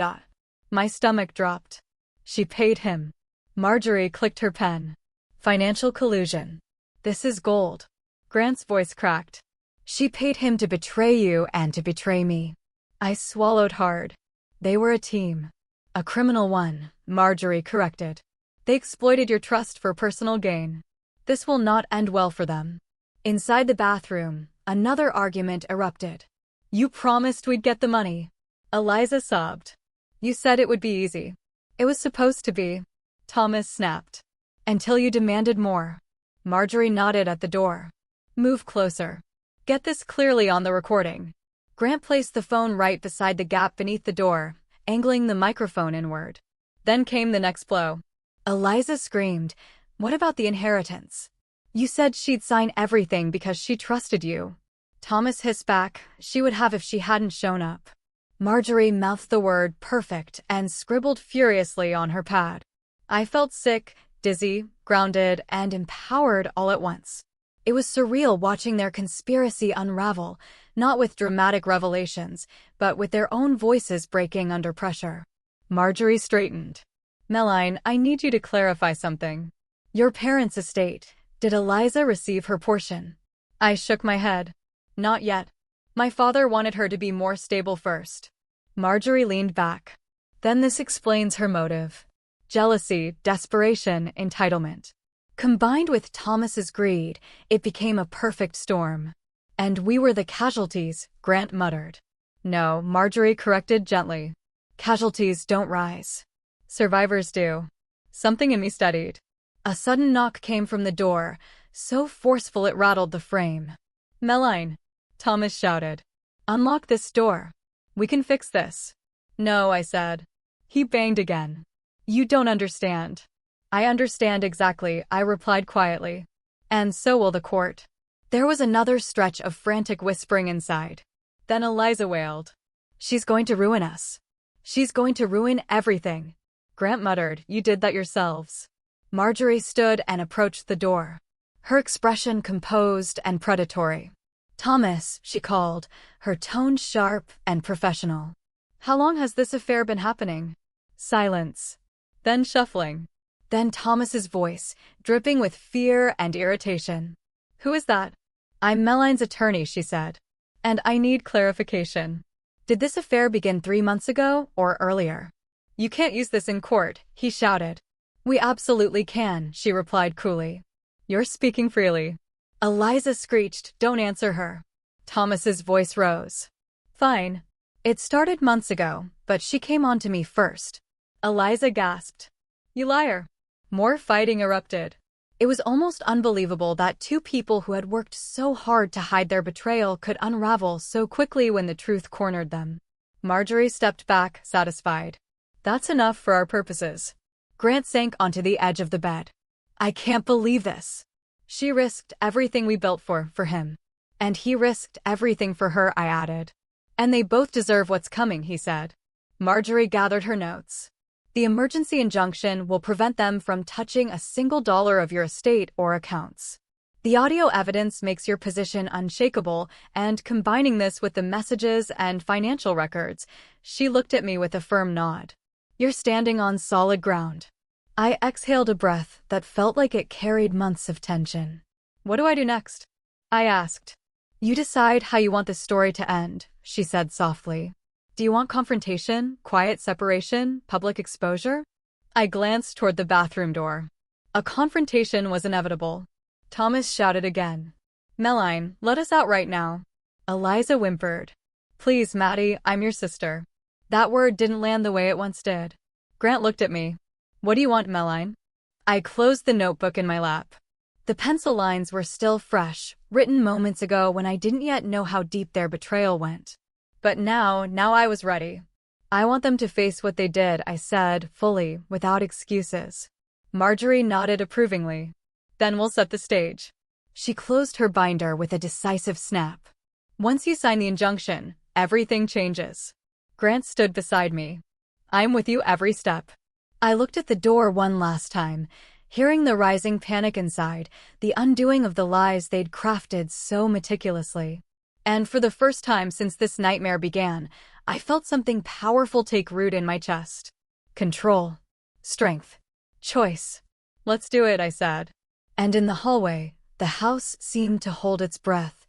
My stomach dropped. She paid him. Marjorie clicked her pen. Financial collusion. This is gold. Grant's voice cracked. She paid him to betray you and to betray me. I swallowed hard. They were a team. A criminal one, Marjorie corrected. They exploited your trust for personal gain. This will not end well for them. Inside the bathroom, another argument erupted. You promised we'd get the money. Eliza sobbed. You said it would be easy. It was supposed to be. Thomas snapped. Until you demanded more. Marjorie nodded at the door. Move closer. Get this clearly on the recording. Grant placed the phone right beside the gap beneath the door, angling the microphone inward. Then came the next blow. Eliza screamed, What about the inheritance? You said she'd sign everything because she trusted you. Thomas hissed back, She would have if she hadn't shown up. Marjorie mouthed the word perfect and scribbled furiously on her pad. I felt sick, dizzy, grounded, and empowered all at once. It was surreal watching their conspiracy unravel, not with dramatic revelations, but with their own voices breaking under pressure. Marjorie straightened. Meline, I need you to clarify something. Your parents' estate. Did Eliza receive her portion? I shook my head. Not yet. My father wanted her to be more stable first. Marjorie leaned back. Then this explains her motive. Jealousy, desperation, entitlement. Combined with Thomas's greed, it became a perfect storm. And we were the casualties, Grant muttered. No, Marjorie corrected gently. Casualties don't rise. Survivors do. Something in me steadied. A sudden knock came from the door, so forceful it rattled the frame. Meline, Thomas shouted. Unlock this door. We can fix this. No, I said. He banged again. You don't understand. I understand exactly, I replied quietly. And so will the court. There was another stretch of frantic whispering inside. Then Eliza wailed. She's going to ruin us. She's going to ruin everything. Grant muttered, You did that yourselves. Marjorie stood and approached the door. Her expression composed and predatory. Thomas, she called, her tone sharp and professional. How long has this affair been happening? Silence. Then shuffling. Then Thomas's voice, dripping with fear and irritation. Who is that? I'm Meline's attorney, she said. And I need clarification. Did this affair begin 3 months ago or earlier? You can't use this in court, he shouted. We absolutely can, she replied coolly. You're speaking freely. Eliza screeched, Don't answer her. Thomas's voice rose. Fine. It started months ago, but she came on to me first. Eliza gasped. You liar. More fighting erupted. It was almost unbelievable that two people who had worked so hard to hide their betrayal could unravel so quickly when the truth cornered them. Marjorie stepped back, satisfied. That's enough for our purposes. Grant sank onto the edge of the bed. I can't believe this. She risked everything we built for him. And he risked everything for her, I added. And they both deserve what's coming, he said. Marjorie gathered her notes. The emergency injunction will prevent them from touching a single dollar of your estate or accounts. The audio evidence makes your position unshakable, and combining this with the messages and financial records, she looked at me with a firm nod. You're standing on solid ground. I exhaled a breath that felt like it carried months of tension. What do I do next? I asked. You decide how you want the story to end, she said softly. Do you want confrontation, quiet separation, public exposure? I glanced toward the bathroom door. A confrontation was inevitable. Thomas shouted again. Meline, let us out right now. Eliza whimpered. Please, Maddie, I'm your sister. That word didn't land the way it once did. Grant looked at me. What do you want, Meline? I closed the notebook in my lap. The pencil lines were still fresh, written moments ago when I didn't yet know how deep their betrayal went. But now I was ready. I want them to face what they did, I said, fully, without excuses. Marjorie nodded approvingly. Then we'll set the stage. She closed her binder with a decisive snap. Once you sign the injunction, everything changes. Grant stood beside me. I'm with you every step. I looked at the door one last time, hearing the rising panic inside, the undoing of the lies they'd crafted so meticulously. And for the first time since this nightmare began, I felt something powerful take root in my chest. Control. Strength. Choice. Let's do it, I said. And in the hallway, the house seemed to hold its breath,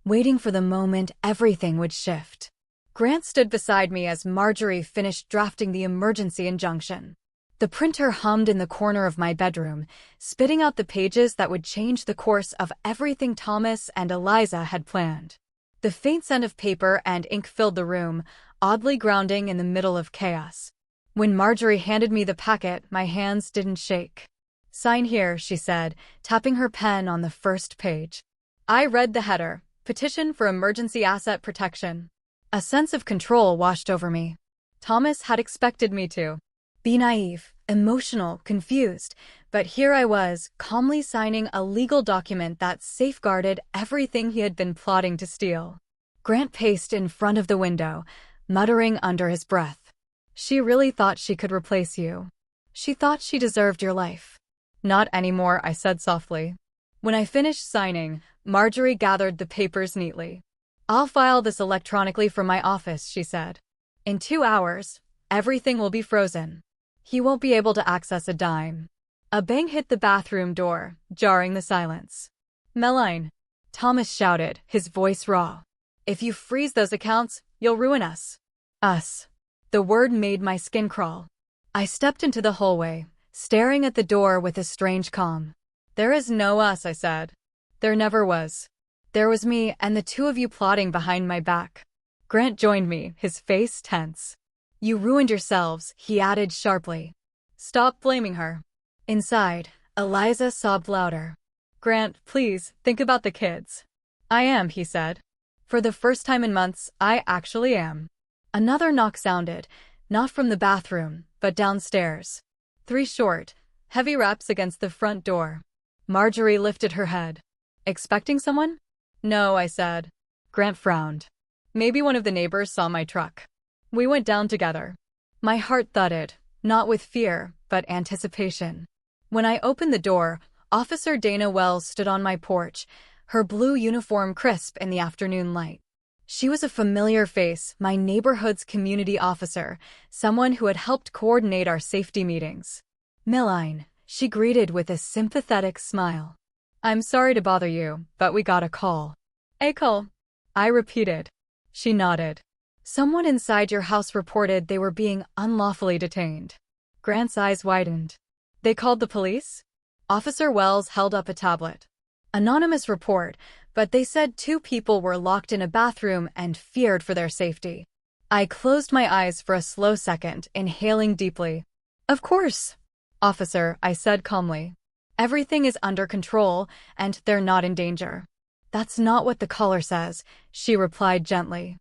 waiting for the moment everything would shift. Grant stood beside me as Marjorie finished drafting the emergency injunction. The printer hummed in the corner of my bedroom, spitting out the pages that would change the course of everything Thomas and Eliza had planned. The faint scent of paper and ink filled the room, oddly grounding in the middle of chaos. When Marjorie handed me the packet, my hands didn't shake. Sign here, she said, tapping her pen on the first page. I read the header, Petition for Emergency Asset Protection. A sense of control washed over me. Thomas had expected me to be naive, emotional, confused, but here I was, calmly signing a legal document that safeguarded everything he had been plotting to steal. Grant paced in front of the window, muttering under his breath. She really thought she could replace you. She thought she deserved your life. Not anymore, I said softly. When I finished signing, Marjorie gathered the papers neatly. I'll file this electronically from my office, she said. In 2 hours, everything will be frozen. He won't be able to access a dime. A bang hit the bathroom door, jarring the silence. Meline, Thomas shouted, his voice raw. If you freeze those accounts, you'll ruin us. Us. The word made my skin crawl. I stepped into the hallway, staring at the door with a strange calm. There is no us, I said. There never was. There was me and the two of you plotting behind my back. Grant joined me, his face tense. You ruined yourselves, he added sharply. Stop blaming her. Inside, Eliza sobbed louder. Grant, please, think about the kids. I am, he said. For the first time in months, I actually am. Another knock sounded, not from the bathroom, but downstairs. 3 short, heavy raps against the front door. Marjorie lifted her head. Expecting someone? No, I said. Grant frowned. Maybe one of the neighbors saw my truck. We went down together. My heart thudded, not with fear, but anticipation. When I opened the door, Officer Dana Wells stood on my porch, her blue uniform crisp in the afternoon light. She was a familiar face, my neighborhood's community officer, someone who had helped coordinate our safety meetings. Meline, she greeted with a sympathetic smile. I'm sorry to bother you, but we got a call. A call? I repeated. She nodded. Someone inside your house reported they were being unlawfully detained. Grant's eyes widened. They called the police? Officer Wells held up a tablet. Anonymous report, but they said 2 people were locked in a bathroom and feared for their safety. I closed my eyes for a slow second, inhaling deeply. Of course. Officer, I said calmly. Everything is under control, and they're not in danger. That's not what the caller says, she replied gently.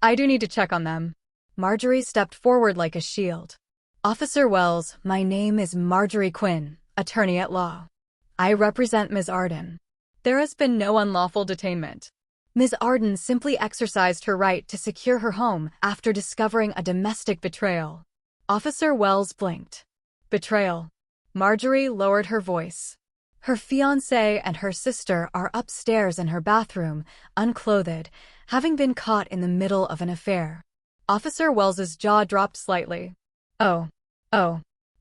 I do need to check on them. Marjorie stepped forward like a shield. Officer Wells, my name is Marjorie Quinn, attorney at law. I represent Ms. Arden. There has been no unlawful detainment. Ms. Arden simply exercised her right to secure her home after discovering a domestic betrayal. Officer Wells blinked. Betrayal. Marjorie lowered her voice. Her fiancé and her sister are upstairs in her bathroom, unclothed, having been caught in the middle of an affair. Officer Wells's jaw dropped slightly. Oh.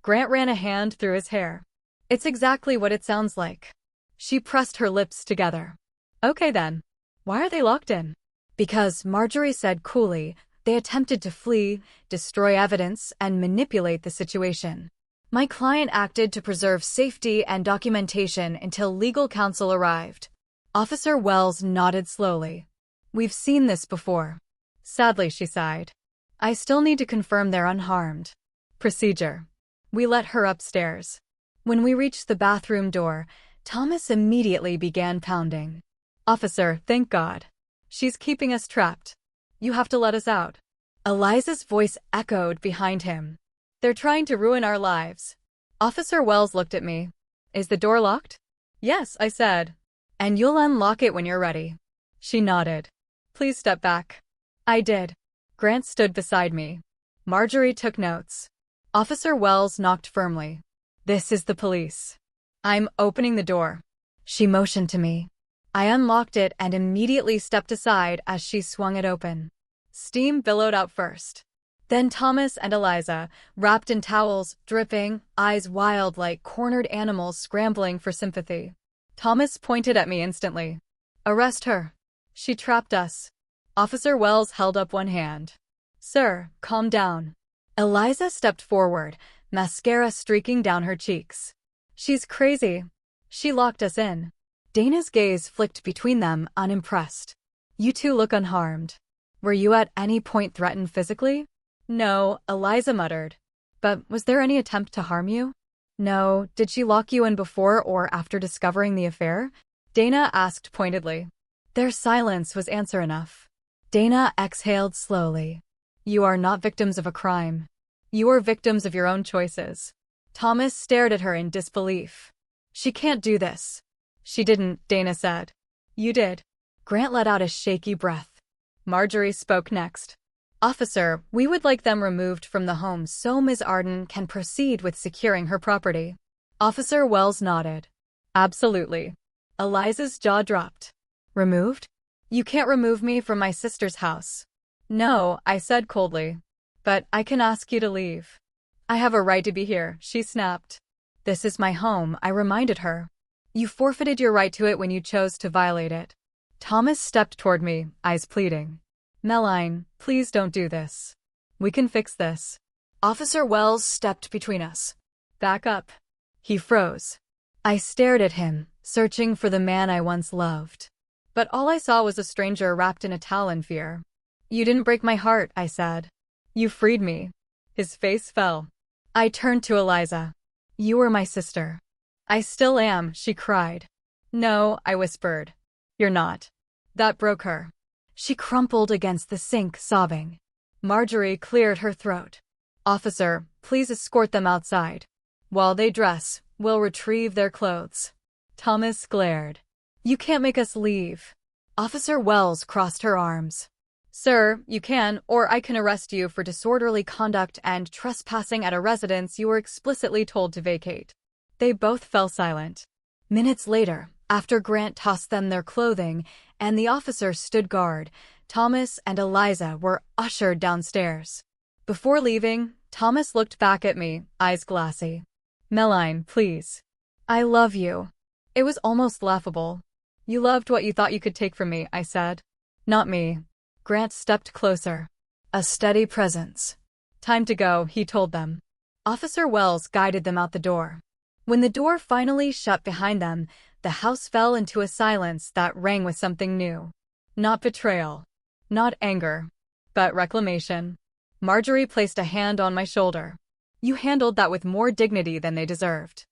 Grant ran a hand through his hair. It's exactly what it sounds like. She pressed her lips together. Okay then. Why are they locked in? Because, Marjorie said coolly, they attempted to flee, destroy evidence, and manipulate the situation. My client acted to preserve safety and documentation until legal counsel arrived. Officer Wells nodded slowly. We've seen this before. Sadly, she sighed. I still need to confirm they're unharmed. Procedure. We let her upstairs. When we reached the bathroom door, Thomas immediately began pounding. Officer, thank God. She's keeping us trapped. You have to let us out. Eliza's voice echoed behind him. They're trying to ruin our lives. Officer Wells looked at me. Is the door locked? Yes, I said. And you'll unlock it when you're ready. She nodded. Please step back. I did. Grant stood beside me. Marjorie took notes. Officer Wells knocked firmly. This is the police. I'm opening the door. She motioned to me. I unlocked it and immediately stepped aside as she swung it open. Steam billowed out first. Then Thomas and Eliza, wrapped in towels, dripping, eyes wild like cornered animals scrambling for sympathy. Thomas pointed at me instantly. Arrest her. She trapped us. Officer Wells held up one hand. Sir, calm down. Eliza stepped forward, mascara streaking down her cheeks. She's crazy. She locked us in. Dana's gaze flicked between them, unimpressed. You two look unharmed. Were you at any point threatened physically? No, Eliza muttered. But was there any attempt to harm you? No. Did she lock you in before or after discovering the affair? Dana asked pointedly. Their silence was answer enough. Dana exhaled slowly. You are not victims of a crime. You are victims of your own choices. Thomas stared at her in disbelief. She can't do this. She didn't, Dana said. You did. Grant let out a shaky breath. Marjorie spoke next. Officer, we would like them removed from the home so Ms. Arden can proceed with securing her property. Officer Wells nodded. Absolutely. Eliza's jaw dropped. Removed? You can't remove me from my sister's house. No, I said coldly. But I can ask you to leave. I have a right to be here, she snapped. This is my home, I reminded her. You forfeited your right to it when you chose to violate it. Thomas stepped toward me, eyes pleading. Meline, please don't do this. We can fix this. Officer Wells stepped between us. Back up. He froze. I stared at him, searching for the man I once loved. But all I saw was a stranger wrapped in a towel in fear. You didn't break my heart, I said. You freed me. His face fell. I turned to Eliza. You were my sister. I still am, she cried. No, I whispered. You're not. That broke her. She crumpled against the sink, sobbing. Marjorie cleared her throat. Officer, please escort them outside. While they dress, we'll retrieve their clothes. Thomas glared. You can't make us leave. Officer Wells crossed her arms. Sir, you can, or I can arrest you for disorderly conduct and trespassing at a residence you were explicitly told to vacate. They both fell silent. Minutes later, after Grant tossed them their clothing and the officer stood guard, Thomas and Eliza were ushered downstairs. Before leaving, Thomas looked back at me, eyes glassy. Meline, please. I love you. It was almost laughable. You loved what you thought you could take from me, I said. Not me. Grant stepped closer. A steady presence. Time to go, he told them. Officer Wells guided them out the door. When the door finally shut behind them, the house fell into a silence that rang with something new. Not betrayal. Not anger. But reclamation. Marjorie placed a hand on my shoulder. You handled that with more dignity than they deserved.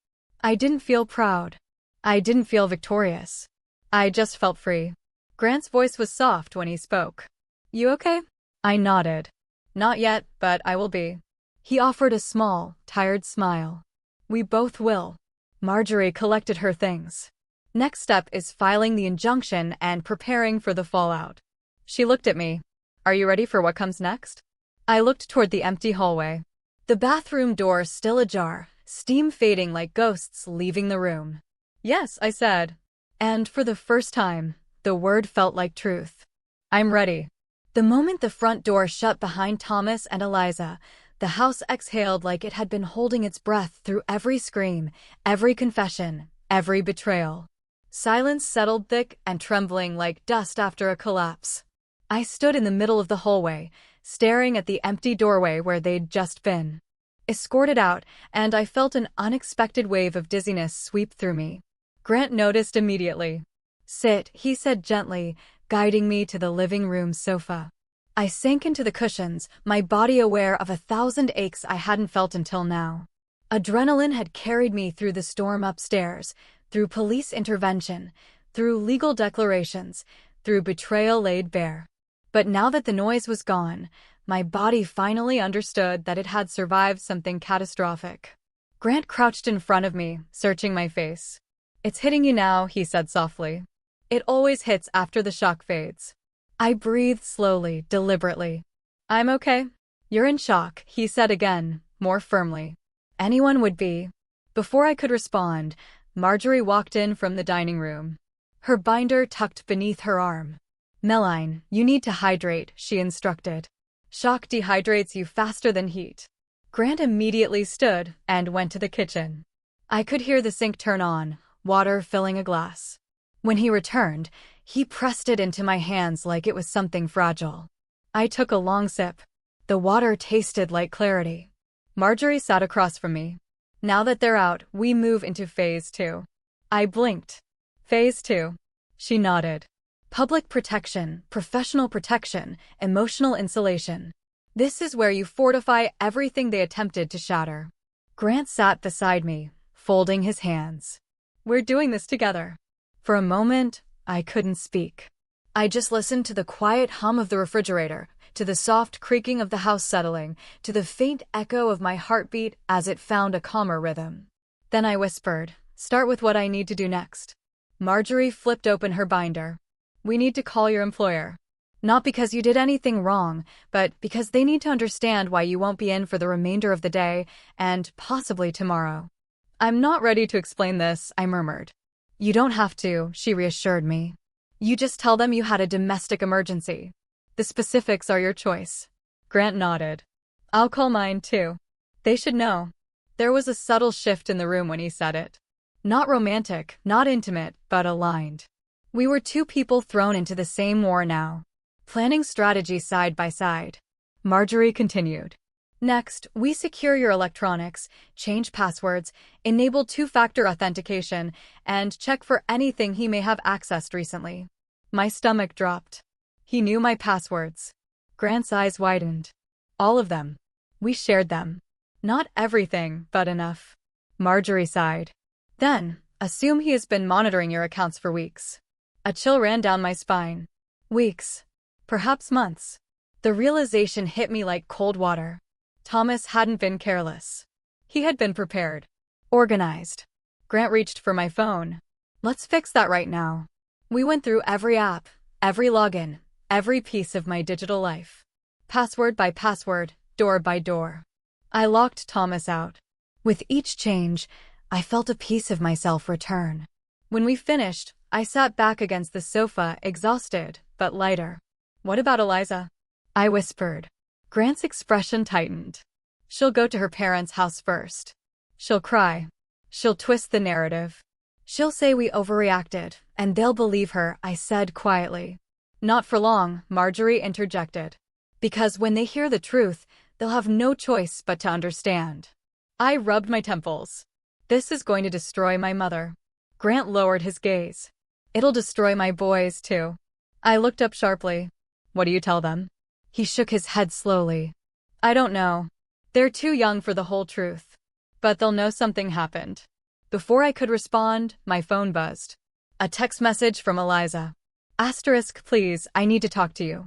I didn't feel proud. I didn't feel victorious. I just felt free. Grant's voice was soft when he spoke. You okay? I nodded. Not yet, but I will be. He offered a small, tired smile. We both will. Marjorie collected her things. Next step is filing the injunction and preparing for the fallout. She looked at me. Are you ready for what comes next? I looked toward the empty hallway. The bathroom door still ajar, steam fading like ghosts leaving the room. Yes, I said. And for the first time, the word felt like truth. I'm ready. The moment the front door shut behind Thomas and Eliza, the house exhaled like it had been holding its breath through every scream, every confession, every betrayal. Silence settled thick and trembling like dust after a collapse. I stood in the middle of the hallway, staring at the empty doorway where they'd just been. Escorted out, and I felt an unexpected wave of dizziness sweep through me. Grant noticed immediately. Sit, he said gently, guiding me to the living room sofa. I sank into the cushions, my body aware of 1,000 aches I hadn't felt until now. Adrenaline had carried me through the storm upstairs, through police intervention, through legal declarations, through betrayal laid bare. But now that the noise was gone, my body finally understood that it had survived something catastrophic. Grant crouched in front of me, searching my face. It's hitting you now, he said softly. It always hits after the shock fades. I breathed slowly, deliberately. I'm okay. You're in shock, he said again, more firmly. Anyone would be. Before I could respond, Marjorie walked in from the dining room. Her binder tucked beneath her arm. Meline, you need to hydrate, she instructed. Shock dehydrates you faster than heat. Grant immediately stood and went to the kitchen. I could hear the sink turn on, water filling a glass. When he returned, he pressed it into my hands like it was something fragile. I took a long sip. The water tasted like clarity. Marjorie sat across from me. Now that they're out, we move into phase 2. I blinked. Phase 2. She nodded. Public protection, professional protection, emotional insulation. This is where you fortify everything they attempted to shatter. Grant sat beside me, folding his hands. We're doing this together. For a moment, I couldn't speak. I just listened to the quiet hum of the refrigerator, to the soft creaking of the house settling, to the faint echo of my heartbeat as it found a calmer rhythm. Then I whispered, start with what I need to do next. Marjorie flipped open her binder. We need to call your employer. Not because you did anything wrong, but because they need to understand why you won't be in for the remainder of the day, and possibly tomorrow. I'm not ready to explain this, I murmured. You don't have to, she reassured me. You just tell them you had a domestic emergency. The specifics are your choice. Grant nodded. I'll call mine too. They should know. There was a subtle shift in the room when he said it. Not romantic, not intimate, but aligned. We were two people thrown into the same war now, planning strategy side by side. Marjorie continued. Next, we secure your electronics, change passwords, enable two-factor authentication, and check for anything he may have accessed recently. My stomach dropped. He knew my passwords. Grant's eyes widened. All of them. We shared them. Not everything, but enough. Marjorie sighed. Then, assume he has been monitoring your accounts for weeks. A chill ran down my spine. Weeks. Perhaps months. The realization hit me like cold water. Thomas hadn't been careless. He had been prepared. Organized. Grant reached for my phone. Let's fix that right now. We went through every app, every login, every piece of my digital life. Password by password, door by door. I locked Thomas out. With each change, I felt a piece of myself return. When we finished, I sat back against the sofa, exhausted, but lighter. What about Eliza? I whispered. Grant's expression tightened. She'll go to her parents' house first. She'll cry. She'll twist the narrative. She'll say we overreacted, and they'll believe her, I said quietly. Not for long, Marjorie interjected. Because when they hear the truth, they'll have no choice but to understand. I rubbed my temples. This is going to destroy my mother. Grant lowered his gaze. It'll destroy my boys, too. I looked up sharply. What do you tell them? He shook his head slowly. I don't know. They're too young for the whole truth. But they'll know something happened. Before I could respond, my phone buzzed. A text message from Eliza. Asterisk, please, I need to talk to you.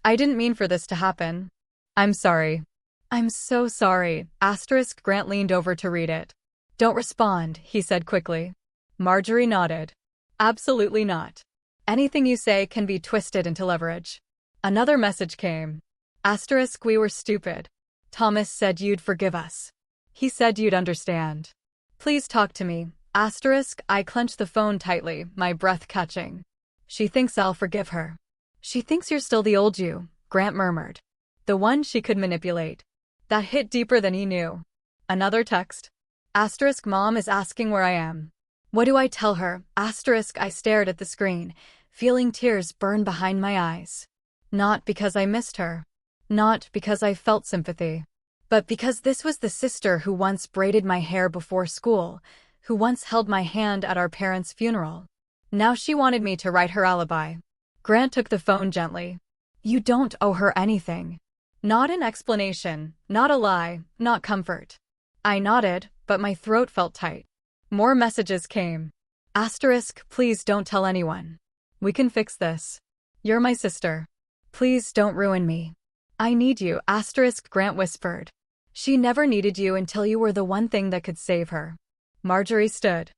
I didn't mean for this to happen. I'm sorry. I'm so sorry. Asterisk. Grant leaned over to read it. Don't respond, he said quickly. Marjorie nodded. Absolutely not. Anything you say can be twisted into leverage. Another message came. Asterisk, we were stupid. Thomas said you'd forgive us. He said you'd understand. Please talk to me. Asterisk, I clenched the phone tightly, my breath catching. She thinks I'll forgive her. She thinks you're still the old you, Grant murmured. The one she could manipulate. That hit deeper than he knew. Another text. Asterisk, Mom is asking where I am. What do I tell her? Asterisk, I stared at the screen, feeling tears burn behind my eyes. Not because I missed her. Not because I felt sympathy. But because this was the sister who once braided my hair before school, who once held my hand at our parents' funeral. Now she wanted me to write her alibi. Grant took the phone gently. You don't owe her anything. Not an explanation, not a lie, not comfort. I nodded, but my throat felt tight. More messages came. Asterisk, please don't tell anyone. We can fix this. You're my sister. Please don't ruin me. I need you, asterisk, Grant whispered. She never needed you until you were the one thing that could save her. Marjorie stood.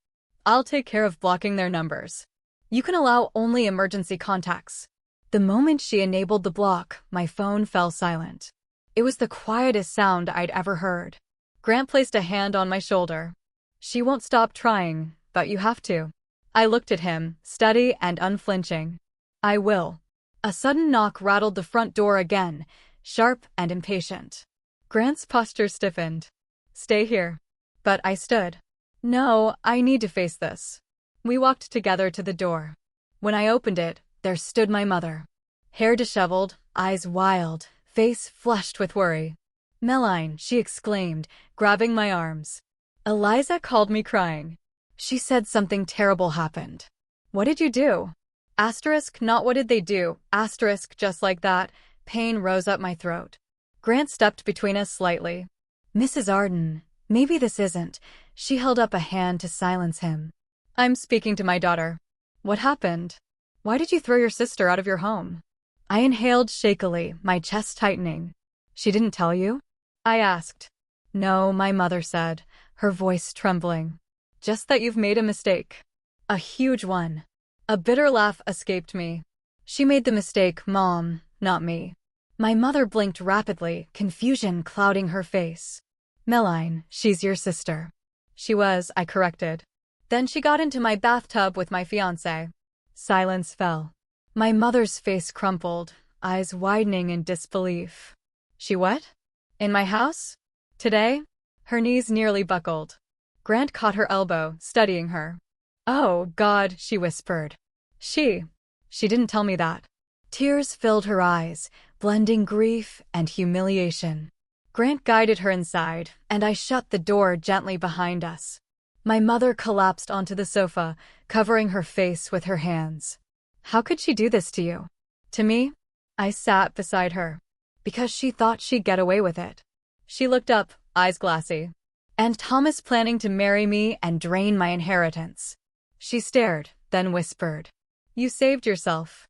I'll take care of blocking their numbers. You can allow only emergency contacts. The moment she enabled the block, my phone fell silent. It was the quietest sound I'd ever heard. Grant placed a hand on my shoulder. She won't stop trying, but you have to. I looked at him, steady and unflinching. I will. A sudden knock rattled the front door again, sharp and impatient. Grant's posture stiffened. Stay here. But I stood. No, I need to face this. We walked together to the door. When I opened it, there stood my mother. Hair disheveled, eyes wild, face flushed with worry. Meline, she exclaimed, grabbing my arms. Eliza called me crying. She said something terrible happened. What did you do? Asterisk, not what did they do, asterisk, just like that. Pain rose up my throat. Grant stepped between us slightly. Mrs. Arden, maybe this isn't. She held up a hand to silence him. I'm speaking to my daughter. What happened? Why did you throw your sister out of your home? I inhaled shakily, my chest tightening. She didn't tell you? I asked. No, my mother said, her voice trembling. Just that you've made a mistake. A huge one. A bitter laugh escaped me. She made the mistake, Mom, not me. My mother blinked rapidly, confusion clouding her face. Meline, she's your sister. She was, I corrected. Then she got into my bathtub with my fiancé. Silence fell. My mother's face crumpled, eyes widening in disbelief. She what? In my house? Today? Her knees nearly buckled. Grant caught her elbow, studying her. Oh, God, she whispered. She didn't tell me that. Tears filled her eyes, blending grief and humiliation. Grant guided her inside, and I shut the door gently behind us. My mother collapsed onto the sofa, covering her face with her hands. How could she do this to you? To me? I sat beside her. Because she thought she'd get away with it. She looked up, eyes glassy. And Thomas planning to marry me and drain my inheritance. She stared, then whispered. You saved yourself.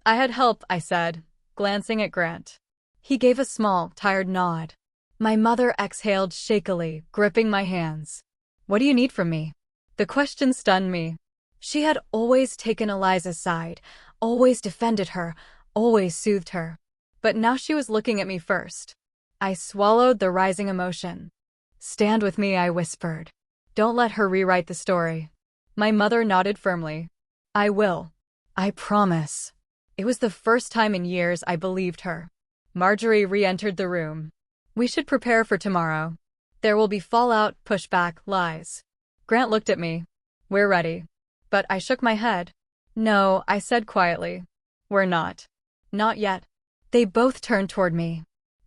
I had help, I said, glancing at Grant. He gave a small, tired nod. My mother exhaled shakily, gripping my hands. What do you need from me? The question stunned me. She had always taken Eliza's side, always defended her, always soothed her. But now she was looking at me first. I swallowed the rising emotion. Stand with me, I whispered. Don't let her rewrite the story. My mother nodded firmly. I will. I promise. It was the first time in years I believed her. Marjorie re-entered the room. We should prepare for tomorrow. There will be fallout, pushback, lies. Grant looked at me. We're ready. But I shook my head. No, I said quietly. We're not. Not yet. They both turned toward me.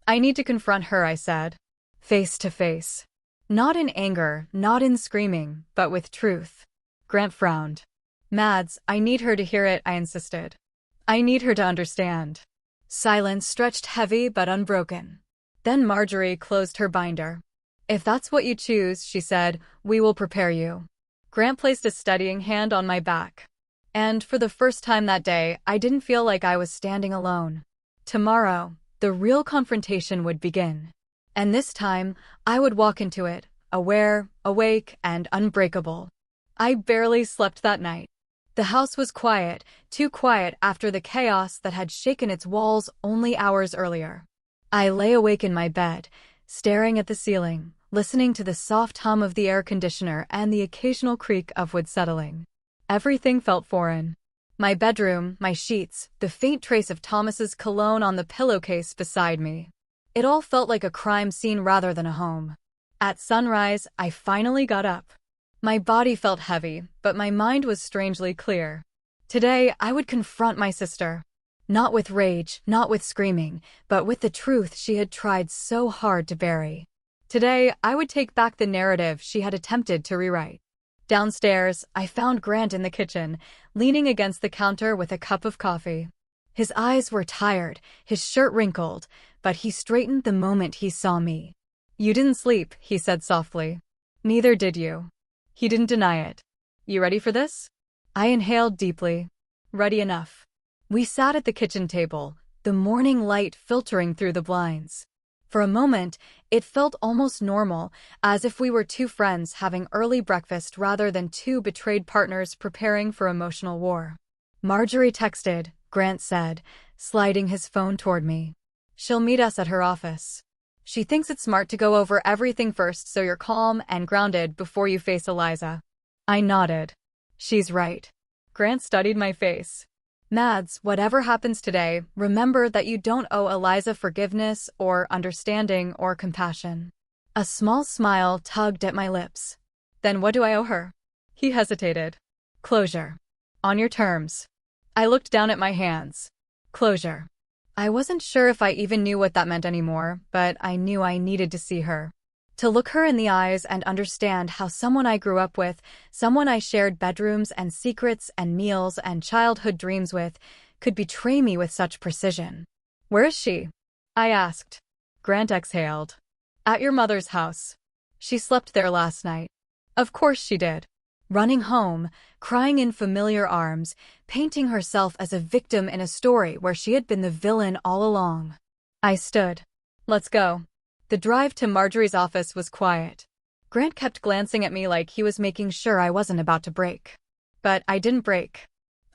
I need to confront her, I said. Face to face. Not in anger, not in screaming, but with truth. Grant frowned. Mads, I need her to hear it, I insisted. I need her to understand. Silence stretched heavy but unbroken. Then Marjorie closed her binder. "If that's what you choose," she said, "we will prepare you." Grant placed a steadying hand on my back. And for the first time that day, I didn't feel like I was standing alone. Tomorrow, the real confrontation would begin. And this time, I would walk into it, aware, awake, and unbreakable. I barely slept that night. The house was quiet, too quiet after the chaos that had shaken its walls only hours earlier. I lay awake in my bed, staring at the ceiling, listening to the soft hum of the air conditioner and the occasional creak of wood settling. Everything felt foreign. My bedroom, my sheets, the faint trace of Thomas's cologne on the pillowcase beside me. It all felt like a crime scene rather than a home. At sunrise, I finally got up. My body felt heavy, but my mind was strangely clear. Today, I would confront my sister. Not with rage, not with screaming, but with the truth she had tried so hard to bury. Today, I would take back the narrative she had attempted to rewrite. Downstairs, I found Grant in the kitchen, leaning against the counter with a cup of coffee. His eyes were tired, his shirt wrinkled, but he straightened the moment he saw me. "You didn't sleep," he said softly. "Neither did you." He didn't deny it. "You ready for this?" I inhaled deeply. Ready enough. We sat at the kitchen table, the morning light filtering through the blinds. For a moment, it felt almost normal, as if we were two friends having early breakfast rather than two betrayed partners preparing for emotional war. "Marjorie texted," Grant said, sliding his phone toward me. "She'll meet us at her office. She thinks it's smart to go over everything first so you're calm and grounded before you face Eliza." I nodded. "She's right." Grant studied my face. "Mads, whatever happens today, remember that you don't owe Eliza forgiveness or understanding or compassion." A small smile tugged at my lips. "Then what do I owe her?" He hesitated. "Closure. On your terms." I looked down at my hands. Closure. I wasn't sure if I even knew what that meant anymore, but I knew I needed to see her. To look her in the eyes and understand how someone I grew up with, someone I shared bedrooms and secrets and meals and childhood dreams with, could betray me with such precision. "Where is she?" I asked. Grant exhaled. "At your mother's house. She slept there last night." Of course she did. Running home, crying in familiar arms, painting herself as a victim in a story where she had been the villain all along. I stood. "Let's go." The drive to Marjorie's office was quiet. Grant kept glancing at me like he was making sure I wasn't about to break. But I didn't break.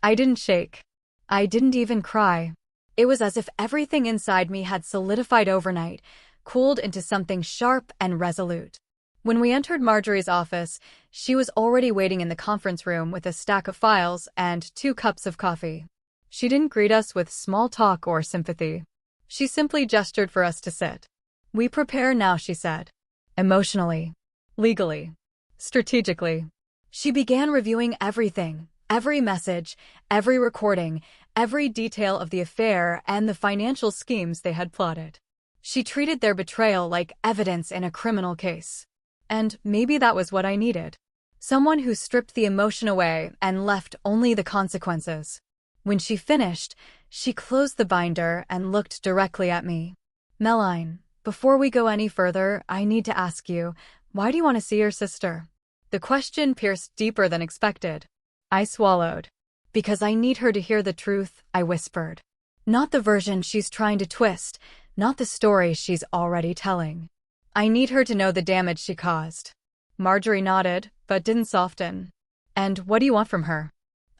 I didn't shake. I didn't even cry. It was as if everything inside me had solidified overnight, cooled into something sharp and resolute. When we entered Marjorie's office, she was already waiting in the conference room with a stack of files and 2 cups of coffee. She didn't greet us with small talk or sympathy. She simply gestured for us to sit. "We prepare now," she said. "Emotionally, legally, strategically." She began reviewing everything, every message, every recording, every detail of the affair and the financial schemes they had plotted. She treated their betrayal like evidence in a criminal case. And maybe that was what I needed. Someone who stripped the emotion away and left only the consequences. When she finished, she closed the binder and looked directly at me. "Meline, before we go any further, I need to ask you, why do you want to see your sister?" The question pierced deeper than expected. I swallowed. "Because I need her to hear the truth," I whispered. "Not the version she's trying to twist, not the story she's already telling. I need her to know the damage she caused." Marjorie nodded, but didn't soften. "And what do you want from her?"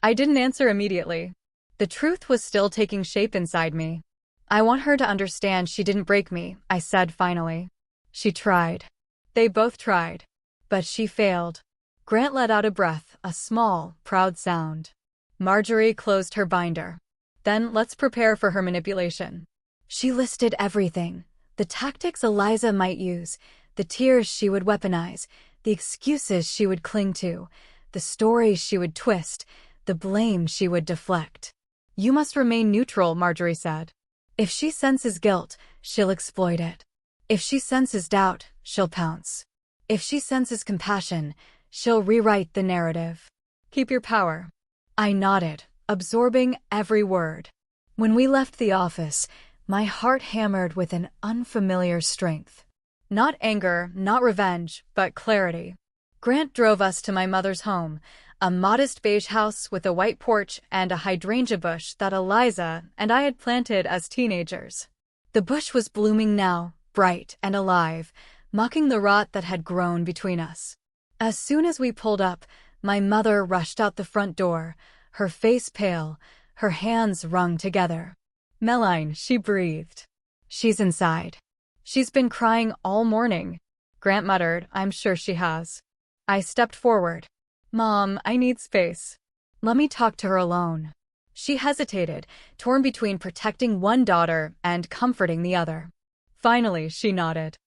I didn't answer immediately. The truth was still taking shape inside me. "I want her to understand she didn't break me," I said finally. "She tried." They both tried. But she failed. Grant let out a breath, a small, proud sound. Marjorie closed her binder. "Then let's prepare for her manipulation." She listed everything. The tactics Eliza might use, the tears she would weaponize, the excuses she would cling to, the stories she would twist, the blame she would deflect. "You must remain neutral," Marjorie said. "If she senses guilt, she'll exploit it. If she senses doubt, she'll pounce. If she senses compassion, she'll rewrite the narrative. Keep your power." I nodded, absorbing every word. When we left the office, My heart hammered with an unfamiliar strength. Not anger, not revenge, but clarity. Grant drove us to my mother's home, a modest beige house with a white porch and a hydrangea bush that Eliza and I had planted as teenagers. The bush was blooming now, bright and alive, mocking the rot that had grown between us. As soon as we pulled up, my mother rushed out the front door, her face pale, her hands wrung together. "Meline," she breathed. "She's inside. She's been crying all morning." Grant muttered, "I'm sure she has." I stepped forward. "Mom, I need space. Let me talk to her alone." She hesitated, torn between protecting one daughter and comforting the other. Finally, she nodded.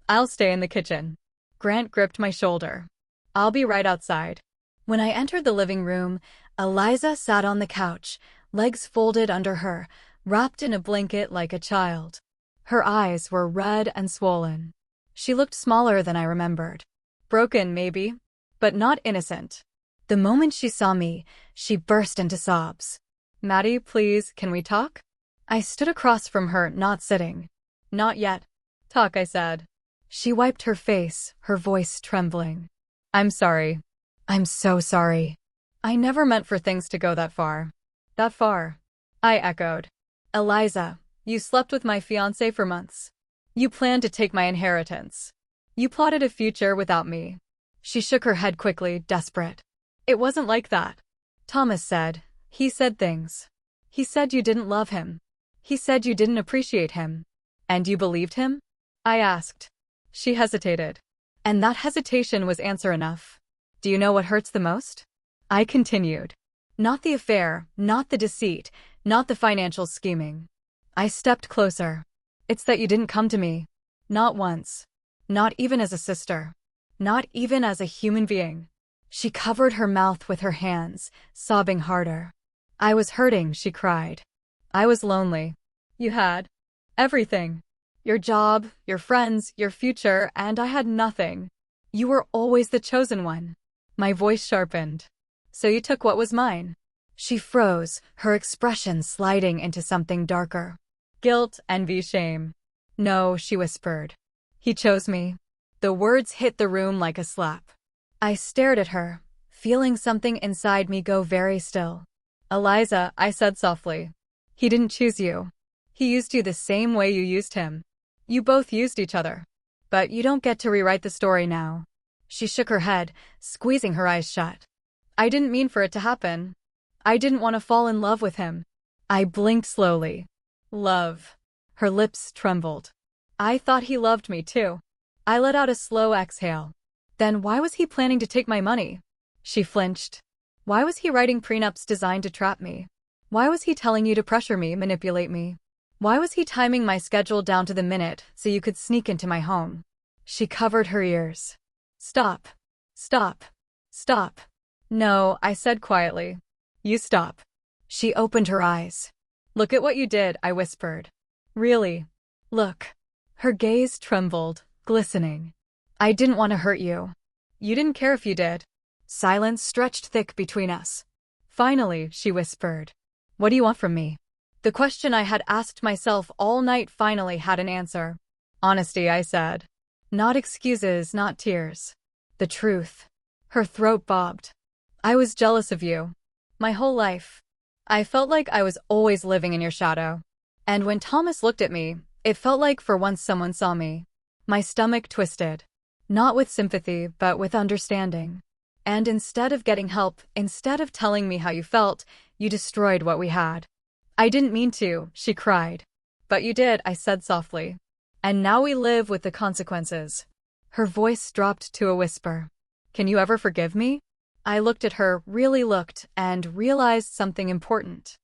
"I'll stay in the kitchen." Grant gripped my shoulder. "I'll be right outside." When I entered the living room, Eliza sat on the couch, legs folded under her, wrapped in a blanket like a child. Her eyes were red and swollen. She looked smaller than I remembered. Broken, maybe, but not innocent. The moment she saw me, she burst into sobs. "Maddie, please, can we talk?" I stood across from her, not sitting. "Not yet." "Talk," I said. She wiped her face, her voice trembling. "I'm sorry. I'm so sorry. I never meant for things to go that far." "That far?" I echoed. "Eliza, you slept with my fiancé for months. You planned to take my inheritance. You plotted a future without me." She shook her head quickly, desperate. "It wasn't like that." "Thomas said. He said things. He said you didn't love him. He said you didn't appreciate him." "And you believed him?" I asked. She hesitated. And that hesitation was answer enough. "Do you know what hurts the most?" I continued. "Not the affair, not the deceit, not the financial scheming." I stepped closer. "It's that you didn't come to me. Not once. Not even as a sister. Not even as a human being." She covered her mouth with her hands, sobbing harder. "I was hurting," she cried. "I was lonely. You had everything. Your job, your friends, your future, and I had nothing. You were always the chosen one." My voice sharpened. "So you took what was mine." She froze, her expression sliding into something darker. "Guilt, envy, shame." "No," she whispered. "He chose me." The words hit the room like a slap. I stared at her, feeling something inside me go very still. "Eliza," I said softly. "He didn't choose you. He used you the same way you used him. You both used each other. But you don't get to rewrite the story now." She shook her head, squeezing her eyes shut. "I didn't mean for it to happen. I didn't want to fall in love with him." I blinked slowly. "Love." Her lips trembled. "I thought he loved me too." I let out a slow exhale. "Then why was he planning to take my money?" She flinched. "Why was he writing prenups designed to trap me? Why was he telling you to pressure me, manipulate me? Why was he timing my schedule down to the minute so you could sneak into my home?" She covered her ears. "Stop. Stop. Stop." "No," I said quietly. "You stop." She opened her eyes. "Look at what you did," I whispered. "Really? Look." Her gaze trembled, glistening. "I didn't want to hurt you. You didn't care if you did." Silence stretched thick between us. Finally, she whispered. "What do you want from me?" The question I had asked myself all night finally had an answer. "Honesty," I said. "Not excuses, not tears. The truth." Her throat bobbed. "I was jealous of you. My whole life. I felt like I was always living in your shadow. And when Thomas looked at me, it felt like for once someone saw me." My stomach twisted. Not with sympathy, but with understanding. "And instead of getting help, instead of telling me how you felt, you destroyed what we had." "I didn't mean to," she cried. "But you did," I said softly. "And now we live with the consequences." Her voice dropped to a whisper. "Can you ever forgive me?" I looked at her, really looked, and realized something important.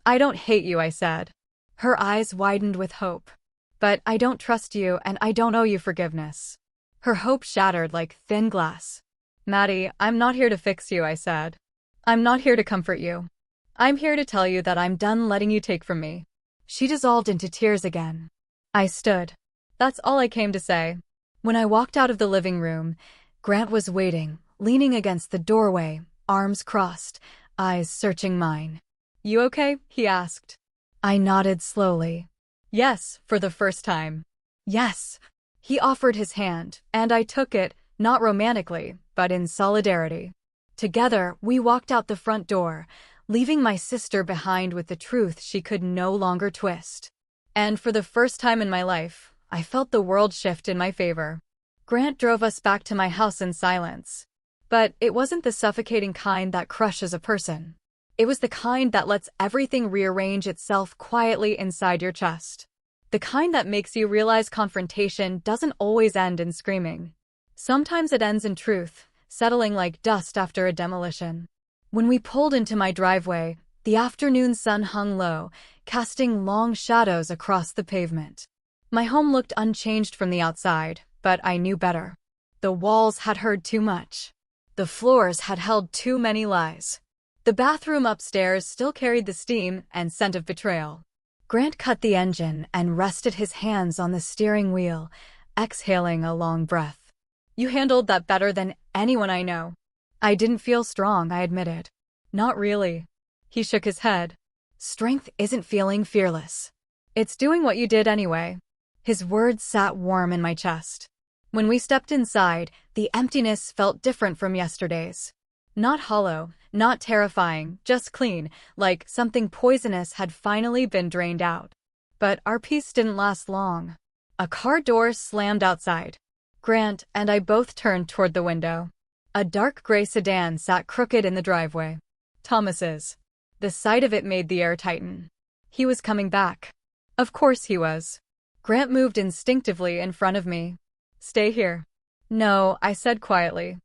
"I don't hate you," I said. Her eyes widened with hope. "But I don't trust you, and I don't owe you forgiveness." Her hope shattered like thin glass. "Maddie, I'm not here to fix you," I said. "I'm not here to comfort you. I'm here to tell you that I'm done letting you take from me." She dissolved into tears again. I stood. That's all I came to say. When I walked out of the living room, Grant was waiting, leaning against the doorway, arms crossed, eyes searching mine. "You okay?" he asked. I nodded slowly. Yes, for the first time. Yes. He offered his hand, and I took it, not romantically, but in solidarity. Together, we walked out the front door, leaving my sister behind with the truth she could no longer twist. And for the first time in my life, I felt the world shift in my favor. Grant drove us back to my house in silence. But it wasn't the suffocating kind that crushes a person. It was the kind that lets everything rearrange itself quietly inside your chest. The kind that makes you realize confrontation doesn't always end in screaming. Sometimes it ends in truth, settling like dust after a demolition. When we pulled into my driveway, the afternoon sun hung low, casting long shadows across the pavement. My home looked unchanged from the outside, but I knew better. The walls had heard too much. The floors had held too many lies. The bathroom upstairs still carried the steam and scent of betrayal. Grant cut the engine and rested his hands on the steering wheel, exhaling a long breath. You handled that better than anyone I know. I didn't feel strong, I admitted. Not really. He shook his head. Strength isn't feeling fearless. It's doing what you did anyway. His words sat warm in my chest. When we stepped inside, the emptiness felt different from yesterday's. Not hollow, not terrifying, just clean, like something poisonous had finally been drained out. But our peace didn't last long. A car door slammed outside. Grant and I both turned toward the window. A dark gray sedan sat crooked in the driveway. Thomas's. The sight of it made the air tighten. He was coming back. Of course he was. Grant moved instinctively in front of me. Stay here. No, I said quietly.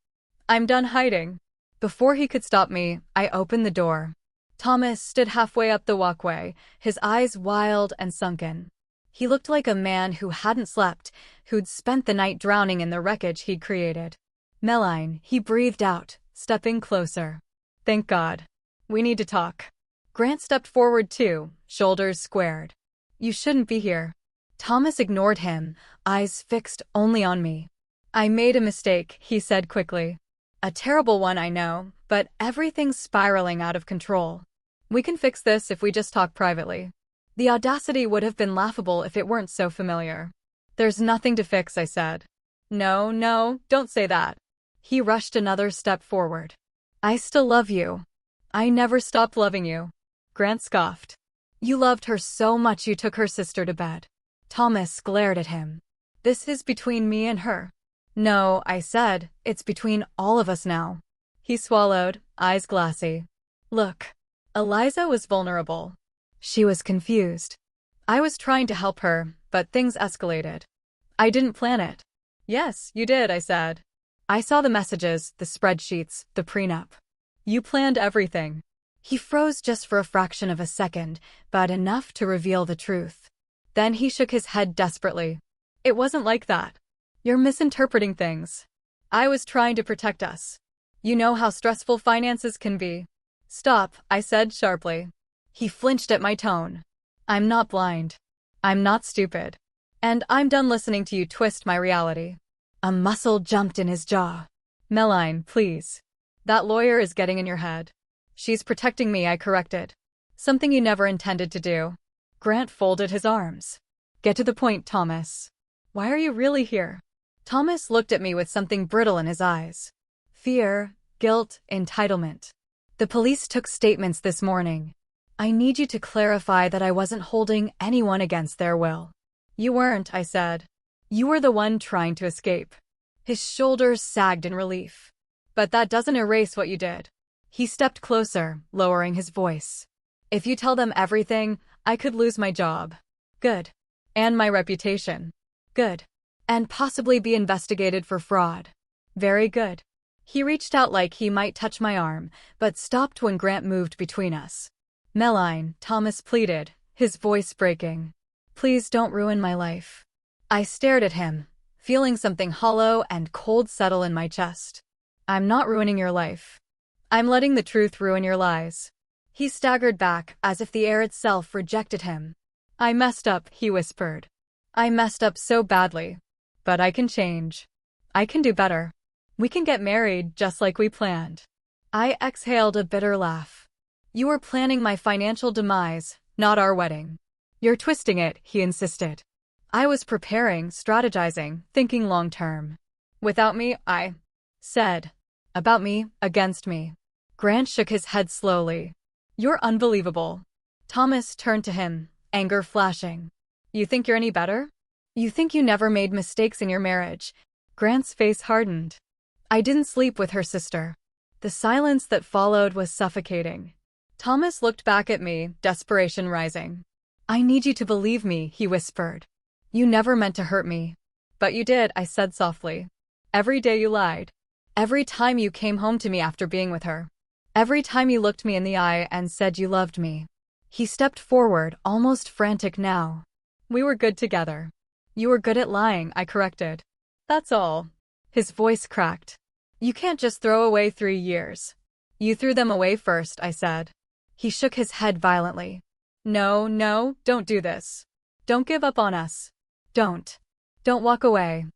I'm done hiding. Before he could stop me, I opened the door. Thomas stood halfway up the walkway, his eyes wild and sunken. He looked like a man who hadn't slept, who'd spent the night drowning in the wreckage he'd created. Meline, he breathed out, stepping closer. Thank God. We need to talk. Grant stepped forward too, shoulders squared. You shouldn't be here. Thomas ignored him, eyes fixed only on me. I made a mistake, he said quickly. A terrible one, I know, but everything's spiraling out of control. We can fix this if we just talk privately. The audacity would have been laughable if it weren't so familiar. There's nothing to fix, I said. No, don't say that. He rushed another step forward. I still love you. I never stopped loving you. Grant scoffed. You loved her so much you took her sister to bed. Thomas glared at him. This is between me and her. No, I said, it's between all of us now. He swallowed, eyes glassy. Look. Eliza was vulnerable. She was confused. I was trying to help her, but things escalated. I didn't plan it. Yes, you did, I said. I saw the messages, the spreadsheets, the prenup. You planned everything. He froze just for a fraction of a second, but enough to reveal the truth. Then he shook his head desperately. It wasn't like that. You're misinterpreting things. I was trying to protect us. You know how stressful finances can be. Stop, I said sharply. He flinched at my tone. I'm not blind. I'm not stupid. And I'm done listening to you twist my reality. A muscle jumped in his jaw. Meline, please. That lawyer is getting in your head. She's protecting me, I corrected. Something you never intended to do. Grant folded his arms. Get to the point, Thomas. Why are you really here? Thomas looked at me with something brittle in his eyes. Fear, guilt, entitlement. The police took statements this morning. I need you to clarify that I wasn't holding anyone against their will. You weren't, I said. You were the one trying to escape. His shoulders sagged in relief. But that doesn't erase what you did. He stepped closer, lowering his voice. If you tell them everything, I could lose my job. Good. And my reputation. Good. And possibly be investigated for fraud. Very good. He reached out like he might touch my arm, but stopped when Grant moved between us. Meline, Thomas pleaded, his voice breaking. Please don't ruin my life. I stared at him, feeling something hollow and cold settle in my chest. I'm not ruining your life. I'm letting the truth ruin your lies. He staggered back, as if the air itself rejected him. I messed up, he whispered. I messed up so badly. But I can change. I can do better. We can get married just like we planned. I exhaled a bitter laugh. You were planning my financial demise, not our wedding. You're twisting it, he insisted. I was preparing, strategizing, thinking long term. Without me, I said. About me, against me. Grant shook his head slowly. You're unbelievable. Thomas turned to him, anger flashing. You think you're any better? You think you never made mistakes in your marriage? Grant's face hardened. I didn't sleep with her sister. The silence that followed was suffocating. Thomas looked back at me, desperation rising. I need you to believe me, he whispered. You never meant to hurt me. But you did, I said softly. Every day you lied. Every time you came home to me after being with her. Every time you looked me in the eye and said you loved me. He stepped forward, almost frantic now. We were good together. You were good at lying, I corrected. That's all. His voice cracked. You can't just throw away 3 years. You threw them away first, I said. He shook his head violently. No, don't do this. Don't give up on us. Don't walk away.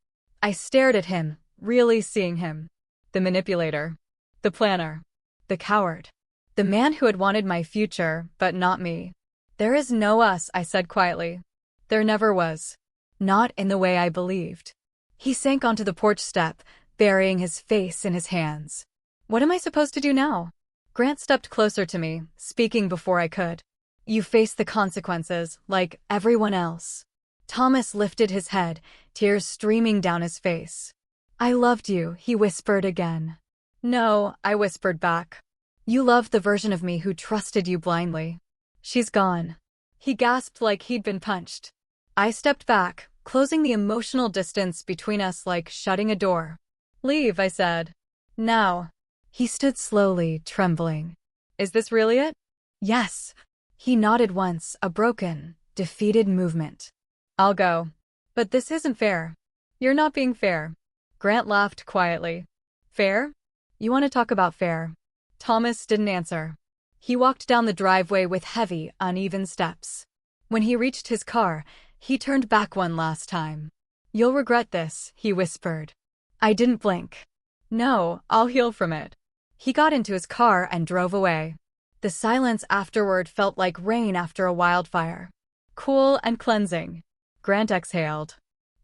I stared at him, really seeing him. The manipulator. The planner. The coward. The man who had wanted my future, but not me. There is no us, I said quietly. There never was. Not in the way I believed. He sank onto the porch step, burying his face in his hands. What am I supposed to do now? Grant stepped closer to me, speaking before I could. You face the consequences, like everyone else. Thomas lifted his head, tears streaming down his face. I loved you, he whispered again. No, I whispered back. You loved the version of me who trusted you blindly. She's gone. He gasped like he'd been punched. I stepped back, closing the emotional distance between us like shutting a door. Leave, I said. Now. He stood slowly, trembling. Is this really it? Yes. He nodded once, a broken, defeated movement. I'll go. But this isn't fair. You're not being fair. Grant laughed quietly. Fair? You want to talk about fair? Thomas didn't answer. He walked down the driveway with heavy, uneven steps. When he reached his car, he turned back one last time. You'll regret this, he whispered. I didn't blink. No, I'll heal from it. He got into his car and drove away. The silence afterward felt like rain after a wildfire. Cool and cleansing. Grant exhaled.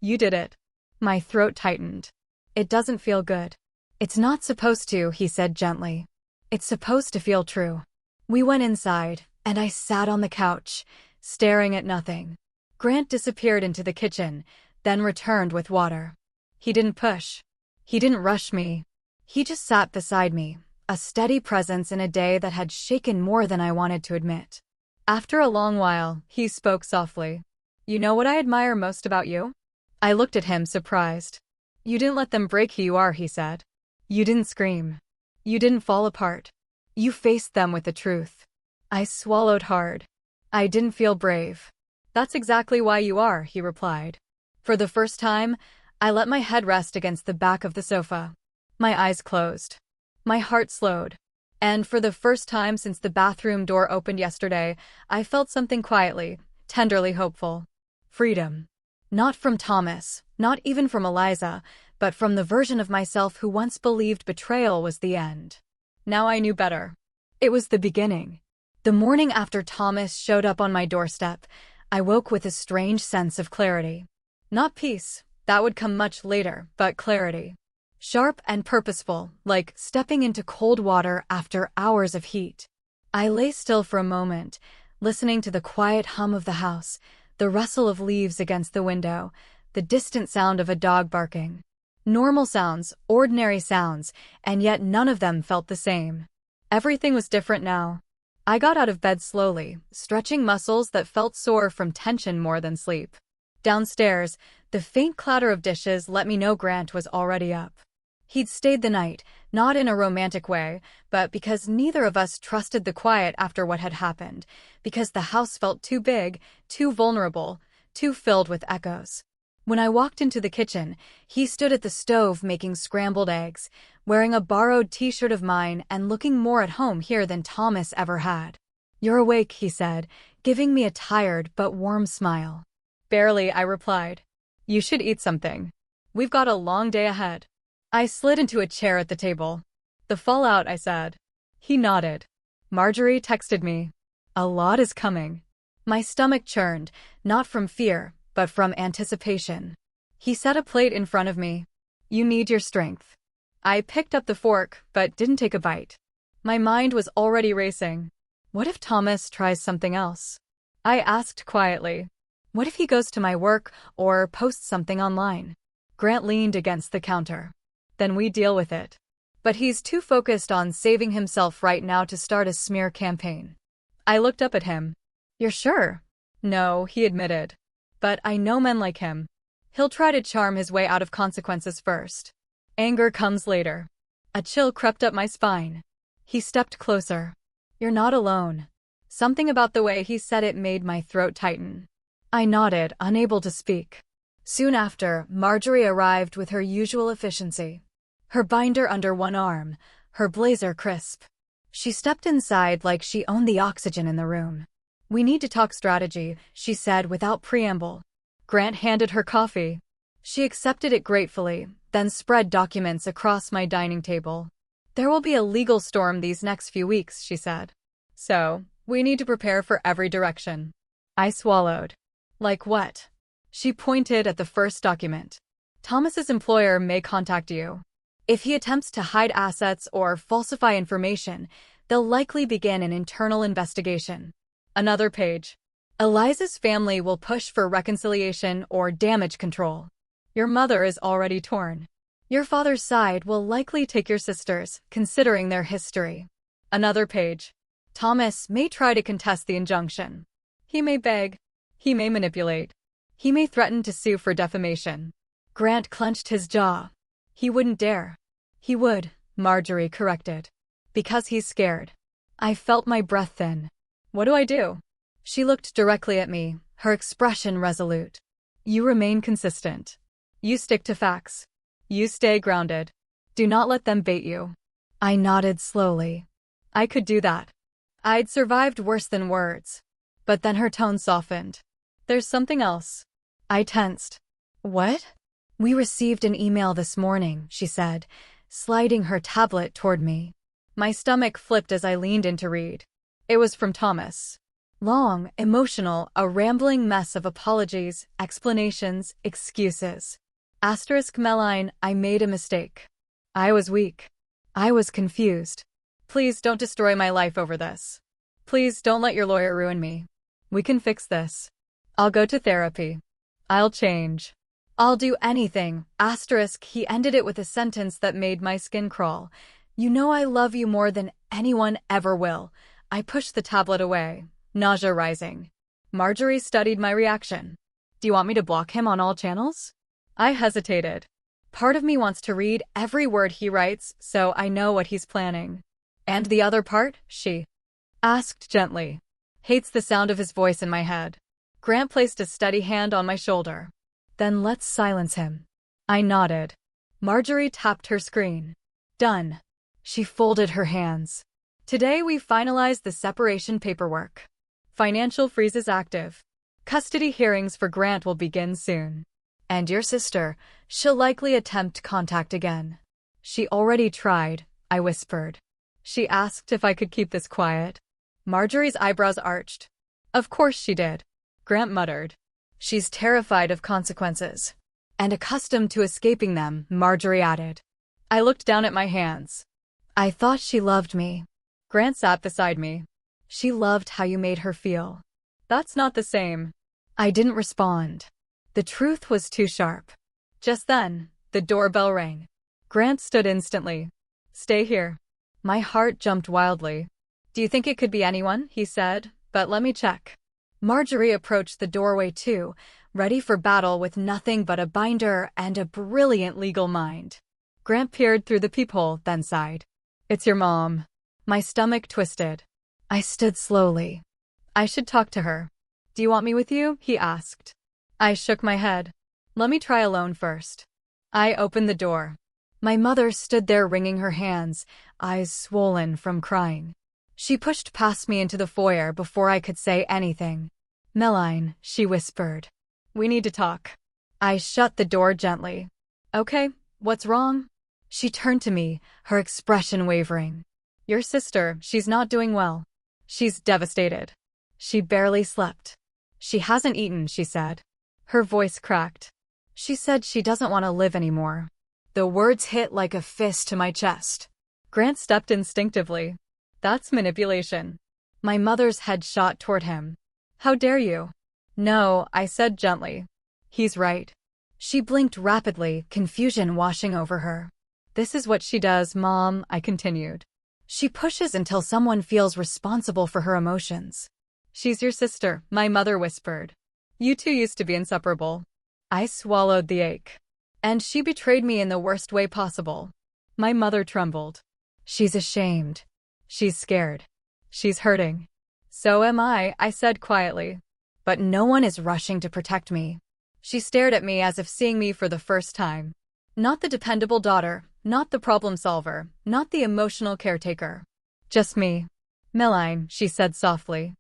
You did it. My throat tightened. It doesn't feel good. It's not supposed to, he said gently. It's supposed to feel true. We went inside, and I sat on the couch, staring at nothing. Grant disappeared into the kitchen, then returned with water. He didn't push. He didn't rush me. He just sat beside me, a steady presence in a day that had shaken more than I wanted to admit. After a long while, he spoke softly. You know what I admire most about you? I looked at him, surprised. You didn't let them break who you are, he said. You didn't scream. You didn't fall apart. You faced them with the truth. I swallowed hard. I didn't feel brave. That's exactly why you are, he replied. For the first time, I let my head rest against the back of the sofa. My eyes closed. My heart slowed. And for the first time since the bathroom door opened yesterday, I felt something quietly, tenderly hopeful. Freedom. Not from Thomas, not even from Eliza, but from the version of myself who once believed betrayal was the end. Now I knew better. It was the beginning. The morning after Thomas showed up on my doorstep, I woke with a strange sense of clarity. Not peace, that would come much later, but clarity. Sharp and purposeful, like stepping into cold water after hours of heat. I lay still for a moment, listening to the quiet hum of the house, the rustle of leaves against the window, the distant sound of a dog barking. Normal sounds, ordinary sounds, and yet none of them felt the same. Everything was different now. I got out of bed slowly, stretching muscles that felt sore from tension more than sleep. Downstairs, the faint clatter of dishes let me know Grant was already up. He'd stayed the night, not in a romantic way, but because neither of us trusted the quiet after what had happened, because the house felt too big, too vulnerable, too filled with echoes. When I walked into the kitchen, he stood at the stove making scrambled eggs, wearing a borrowed t-shirt of mine and looking more at home here than Thomas ever had. You're awake, he said, giving me a tired but warm smile. Barely, I replied. You should eat something. We've got a long day ahead. I slid into a chair at the table. The fallout, I said. He nodded. Marjorie texted me. A lot is coming. My stomach churned, not from fear, but from anticipation. He set a plate in front of me. You need your strength. I picked up the fork, but didn't take a bite. My mind was already racing. What if Thomas tries something else? I asked quietly. What if he goes to my work or posts something online? Grant leaned against the counter. Then we deal with it. But he's too focused on saving himself right now to start a smear campaign. I looked up at him. You're sure? No, he admitted. But I know men like him. He'll try to charm his way out of consequences first. Anger comes later. A chill crept up my spine. He stepped closer. You're not alone. Something about the way he said it made my throat tighten. I nodded, unable to speak. Soon after, Marjorie arrived with her usual efficiency. Her binder under one arm, her blazer crisp. She stepped inside like she owned the oxygen in the room. We need to talk strategy, she said without preamble. Grant handed her coffee. She accepted it gratefully, then spread documents across my dining table. There will be a legal storm these next few weeks, she said. So, we need to prepare for every direction. I swallowed. Like what? She pointed at the first document. Thomas's employer may contact you. If he attempts to hide assets or falsify information, they'll likely begin an internal investigation. Another page. Eliza's family will push for reconciliation or damage control. Your mother is already torn. Your father's side will likely take your sister's, considering their history. Another page. Thomas may try to contest the injunction. He may beg. He may manipulate. He may threaten to sue for defamation. Grant clenched his jaw. He wouldn't dare. He would, Marjorie corrected. Because he's scared. I felt my breath thin. What do I do? She looked directly at me, her expression resolute. You remain consistent. You stick to facts. You stay grounded. Do not let them bait you. I nodded slowly. I could do that. I'd survived worse than words. But then her tone softened. There's something else. I tensed. What? We received an email this morning, she said, sliding her tablet toward me. My stomach flipped as I leaned in to read. It was from Thomas. Long, emotional, a rambling mess of apologies, explanations, excuses. Meline, I made a mistake. I was weak. I was confused. Please don't destroy my life over this. Please don't let your lawyer ruin me. We can fix this. I'll go to therapy. I'll change. I'll do anything. He ended it with a sentence that made my skin crawl. You know I love you more than anyone ever will. I pushed the tablet away, nausea rising. Marjorie studied my reaction. Do you want me to block him on all channels? I hesitated. Part of me wants to read every word he writes, so I know what he's planning. And the other part, she asked gently. Hates the sound of his voice in my head. Grant placed a steady hand on my shoulder. Then let's silence him. I nodded. Marjorie tapped her screen. Done. She folded her hands. Today we finalized the separation paperwork. Financial freeze is active. Custody hearings for Grant will begin soon. And your sister, she'll likely attempt contact again. She already tried, I whispered. She asked if I could keep this quiet. Marjorie's eyebrows arched. Of course she did. Grant muttered. She's terrified of consequences. And accustomed to escaping them, Marjorie added. I looked down at my hands. I thought she loved me. Grant sat beside me. She loved how you made her feel. That's not the same. I didn't respond. The truth was too sharp. Just then, the doorbell rang. Grant stood instantly. Stay here. My heart jumped wildly. Do you think it could be anyone? He said, but let me check. Marjorie approached the doorway too, ready for battle with nothing but a binder and a brilliant legal mind. Grant peered through the peephole, then sighed. It's your mom. My stomach twisted. I stood slowly. I should talk to her. Do you want me with you? He asked. I shook my head. Let me try alone first. I opened the door. My mother stood there wringing her hands, eyes swollen from crying. She pushed past me into the foyer before I could say anything. Meline, she whispered. We need to talk. I shut the door gently. Okay, what's wrong? She turned to me, her expression wavering. Your sister, she's not doing well. She's devastated. She barely slept. She hasn't eaten, she said. Her voice cracked. She said she doesn't want to live anymore. The words hit like a fist to my chest. Grant stepped instinctively. That's manipulation. My mother's head shot toward him. How dare you? No, I said gently. He's right. She blinked rapidly, confusion washing over her. This is what she does, Mom, I continued. She pushes until someone feels responsible for her emotions. She's your sister, my mother whispered. You two used to be inseparable. I swallowed the ache. And she betrayed me in the worst way possible. My mother trembled. She's ashamed. She's scared. She's hurting. So am I said quietly. But no one is rushing to protect me. She stared at me as if seeing me for the first time. Not the dependable daughter, not the problem solver, not the emotional caretaker. Just me. Milline, she said softly.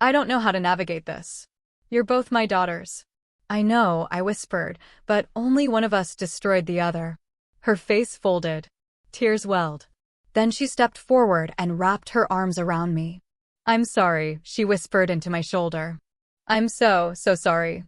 I don't know how to navigate this. You're both my daughters. I know, I whispered, but only one of us destroyed the other. Her face folded. Tears welled. Then she stepped forward and wrapped her arms around me. I'm sorry, she whispered into my shoulder. I'm so sorry.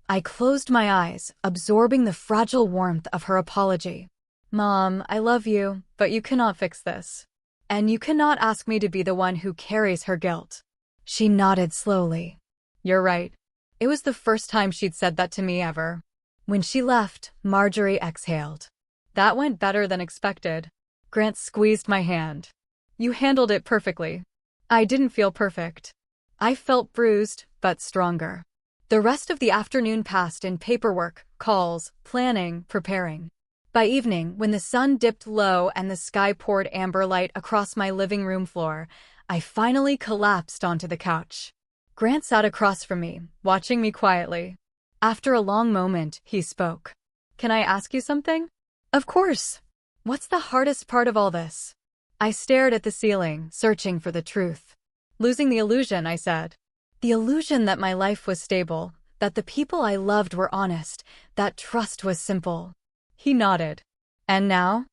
I closed my eyes, absorbing the fragile warmth of her apology. Mom, I love you, but you cannot fix this. And you cannot ask me to be the one who carries her guilt. She nodded slowly. You're right. It was the first time she'd said that to me ever. When she left, Marjorie exhaled. That went better than expected. Grant squeezed my hand. You handled it perfectly. I didn't feel perfect. I felt bruised, but stronger. The rest of the afternoon passed in paperwork, calls, planning, preparing. By evening, when the sun dipped low and the sky poured amber light across my living room floor, I finally collapsed onto the couch. Grant sat across from me, watching me quietly. After a long moment, he spoke. Can I ask you something? Of course. What's the hardest part of all this? I stared at the ceiling, searching for the truth. Losing the illusion, I said. The illusion that my life was stable, that the people I loved were honest, that trust was simple. He nodded. And now?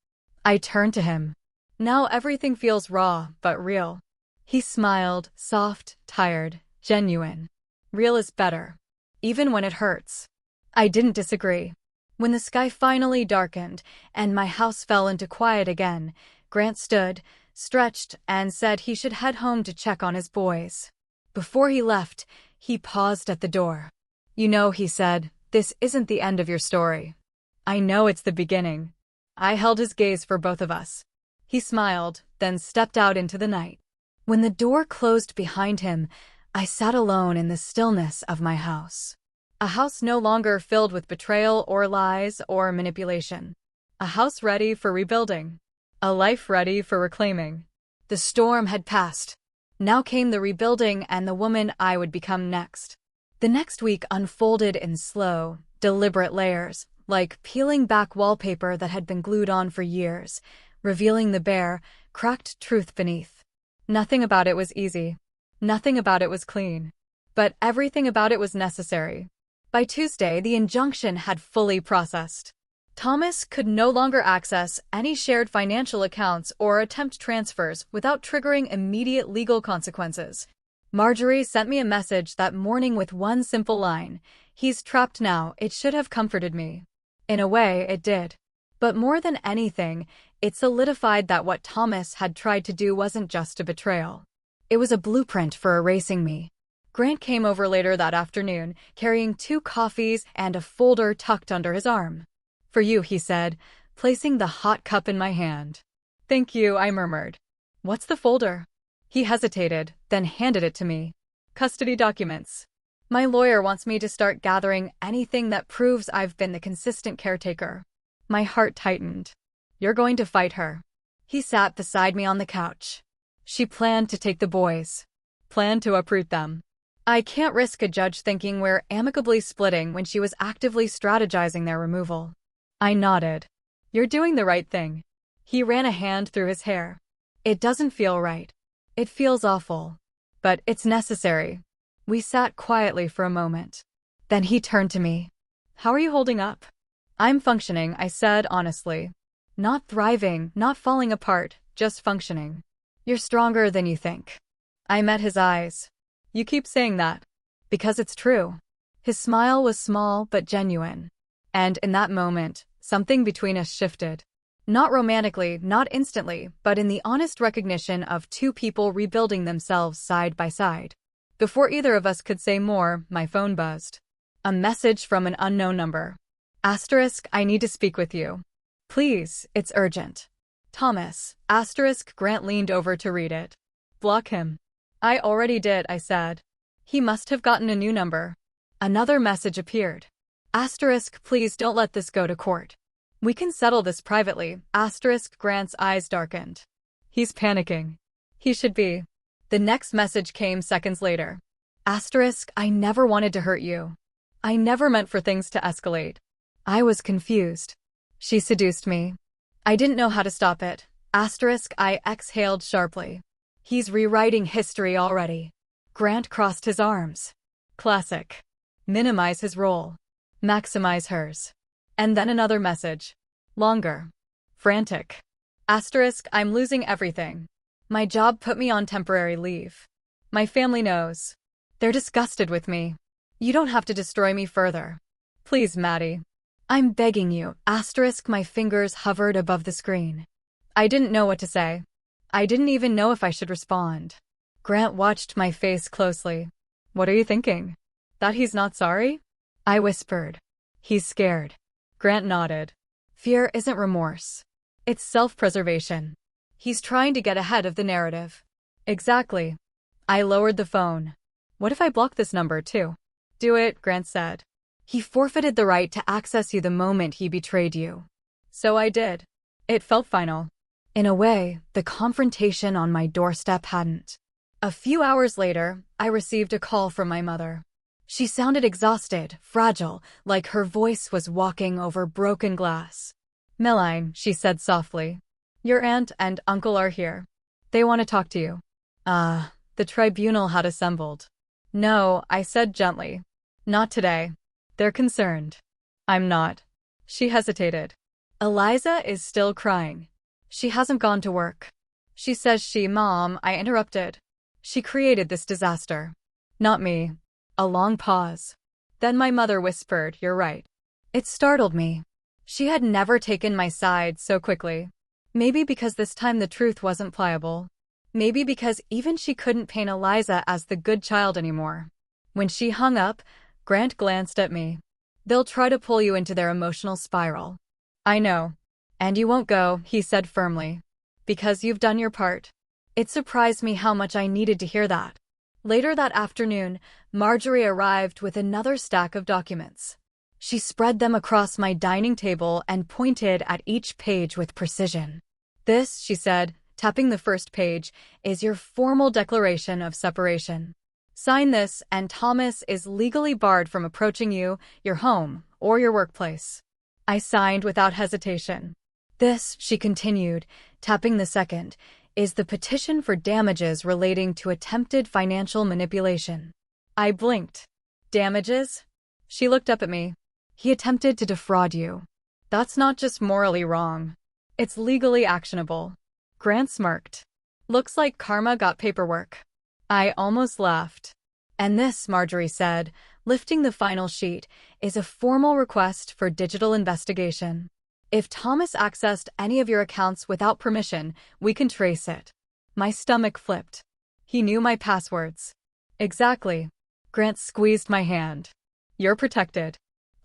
I turned to him. Now everything feels raw, but real. He smiled, soft, tired, genuine. Real is better. Even when it hurts. I didn't disagree. When the sky finally darkened, and my house fell into quiet again, Grant stood, stretched, and said he should head home to check on his boys. Before he left, he paused at the door. You know, he said, this isn't the end of your story. I know it's the beginning. I held his gaze for both of us. He smiled, then stepped out into the night. When the door closed behind him, I sat alone in the stillness of my house. A house no longer filled with betrayal or lies or manipulation. A house ready for rebuilding. A life ready for reclaiming. The storm had passed. Now came the rebuilding and the woman I would become next. The next week unfolded in slow, deliberate layers, like peeling back wallpaper that had been glued on for years, revealing the bare, cracked truth beneath. Nothing about it was easy. Nothing about it was clean. But everything about it was necessary. By Tuesday, the injunction had fully processed. Thomas could no longer access any shared financial accounts or attempt transfers without triggering immediate legal consequences. Marjorie sent me a message that morning with one simple line, "He's trapped now." It should have comforted me. In a way, it did. But more than anything, it solidified that what Thomas had tried to do wasn't just a betrayal. It was a blueprint for erasing me. Grant came over later that afternoon, carrying 2 coffees and a folder tucked under his arm. For you, he said, placing the hot cup in my hand. Thank you, I murmured. What's the folder? He hesitated, then handed it to me. Custody documents. My lawyer wants me to start gathering anything that proves I've been the consistent caretaker. My heart tightened. You're going to fight her. He sat beside me on the couch. She planned to take the boys. Planned to uproot them. I can't risk a judge thinking we're amicably splitting when she was actively strategizing their removal. I nodded. You're doing the right thing. He ran a hand through his hair. It doesn't feel right. It feels awful. But it's necessary. We sat quietly for a moment. Then he turned to me. How are you holding up? I'm functioning, I said honestly. Not thriving, not falling apart, just functioning. You're stronger than you think. I met his eyes. You keep saying that. Because it's true. His smile was small but genuine. And in that moment, something between us shifted. Not romantically, not instantly, but in the honest recognition of two people rebuilding themselves side by side. Before either of us could say more, my phone buzzed. A message from an unknown number. Asterisk, I need to speak with you. Please, it's urgent. Thomas, asterisk, Grant leaned over to read it. Block him. I already did, I said. He must have gotten a new number. Another message appeared. Asterisk, please don't let this go to court. We can settle this privately. Asterisk, Grant's eyes darkened. He's panicking. He should be. The next message came seconds later. Asterisk, I never wanted to hurt you. I never meant for things to escalate. I was confused. She seduced me. I didn't know how to stop it. Asterisk, I exhaled sharply. He's rewriting history already. Grant crossed his arms. Classic. Minimize his role. Maximize hers. And then another message. Longer. Frantic. Asterisk, I'm losing everything. My job put me on temporary leave. My family knows. They're disgusted with me. You don't have to destroy me further. Please, Maddie. I'm begging you. Asterisk, my fingers hovered above the screen. I didn't know what to say. I didn't even know if I should respond. Grant watched my face closely. What are you thinking? That he's not sorry? I whispered. He's scared. Grant nodded. Fear isn't remorse. It's self-preservation. He's trying to get ahead of the narrative. Exactly. I lowered the phone. What if I block this number too? Do it, Grant said. He forfeited the right to access you the moment he betrayed you. So I did. It felt final. In a way, the confrontation on my doorstep hadn't. A few hours later, I received a call from my mother. She sounded exhausted, fragile, like her voice was walking over broken glass. Meline, she said softly. Your aunt and uncle are here. They want to talk to you. The tribunal had assembled. No, I said gently. Not today. They're concerned. I'm not. She hesitated. Eliza is still crying. She hasn't gone to work. She says Mom, I interrupted. She created this disaster. Not me. A long pause. Then my mother whispered, You're right. It startled me. She had never taken my side so quickly. Maybe because this time the truth wasn't pliable. Maybe because even she couldn't paint Eliza as the good child anymore. When she hung up, Grant glanced at me. They'll try to pull you into their emotional spiral. I know. And you won't go, he said firmly. Because you've done your part. It surprised me how much I needed to hear that. Later that afternoon, Marjorie arrived with another stack of documents. She spread them across my dining table and pointed at each page with precision. This, she said, tapping the first page, is your formal declaration of separation. Sign this, and Thomas is legally barred from approaching you, your home, or your workplace. I signed without hesitation. This, she continued, tapping the second, is the petition for damages relating to attempted financial manipulation. I blinked. Damages? She looked up at me. He attempted to defraud you. That's not just morally wrong. It's legally actionable. Grant smirked. Looks like karma got paperwork. I almost laughed. And this, Marjorie said, lifting the final sheet, is a formal request for digital investigation. If Thomas accessed any of your accounts without permission, we can trace it. My stomach flipped. He knew my passwords. Exactly. Grant squeezed my hand. You're protected.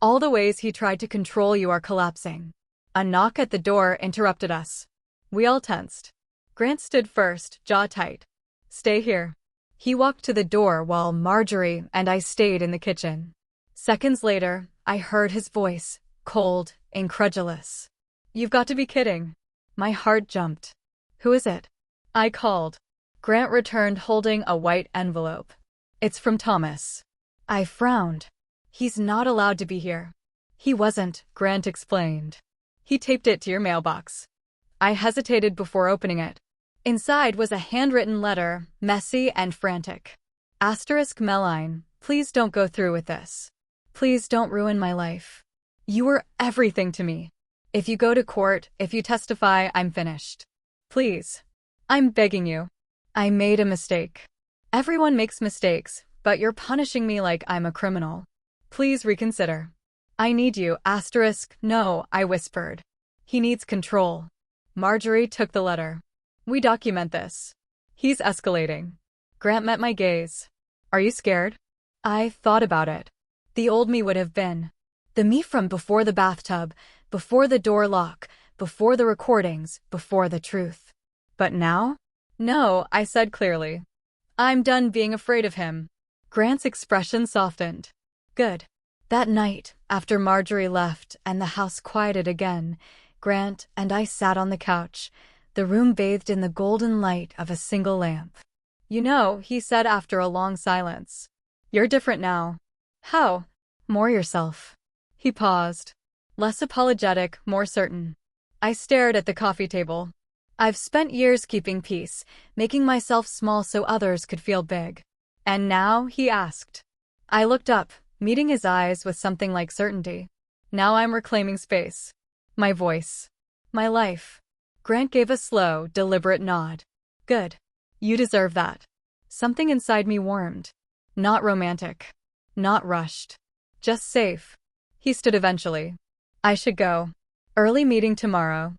All the ways he tried to control you are collapsing. A knock at the door interrupted us. We all tensed. Grant stood first, jaw tight. Stay here. He walked to the door while Marjorie and I stayed in the kitchen. Seconds later, I heard his voice, cold, incredulous. You've got to be kidding. My heart jumped. Who is it? I called. Grant returned holding a white envelope. It's from Thomas. I frowned. He's not allowed to be here. He wasn't, Grant explained. He taped it to your mailbox. I hesitated before opening it. Inside was a handwritten letter, messy and frantic. Asterisk Meline, please don't go through with this. Please don't ruin my life. You were everything to me. If you go to court, if you testify, I'm finished. Please. I'm begging you. I made a mistake. Everyone makes mistakes, but you're punishing me like I'm a criminal. Please reconsider. I need you, asterisk, no, I whispered. He needs control. Marjorie took the letter. We document this. He's escalating. Grant met my gaze. Are you scared? I thought about it. The old me would have been. The me from before the bathtub, before the door lock, before the recordings, before the truth. But now? No, I said clearly. I'm done being afraid of him. Grant's expression softened. Good. That night, after Marjorie left and the house quieted again, Grant and I sat on the couch, the room bathed in the golden light of a single lamp. You know, he said after a long silence. You're different now. How? More yourself. He paused. Less apologetic, more certain. I stared at the coffee table. I've spent years keeping peace, making myself small so others could feel big. And now, he asked. I looked up, meeting his eyes with something like certainty. Now I'm reclaiming space. My voice. My life. Grant gave a slow, deliberate nod. Good. You deserve that. Something inside me warmed. Not romantic. Not rushed. Just safe. He stood eventually. I should go. Early meeting tomorrow.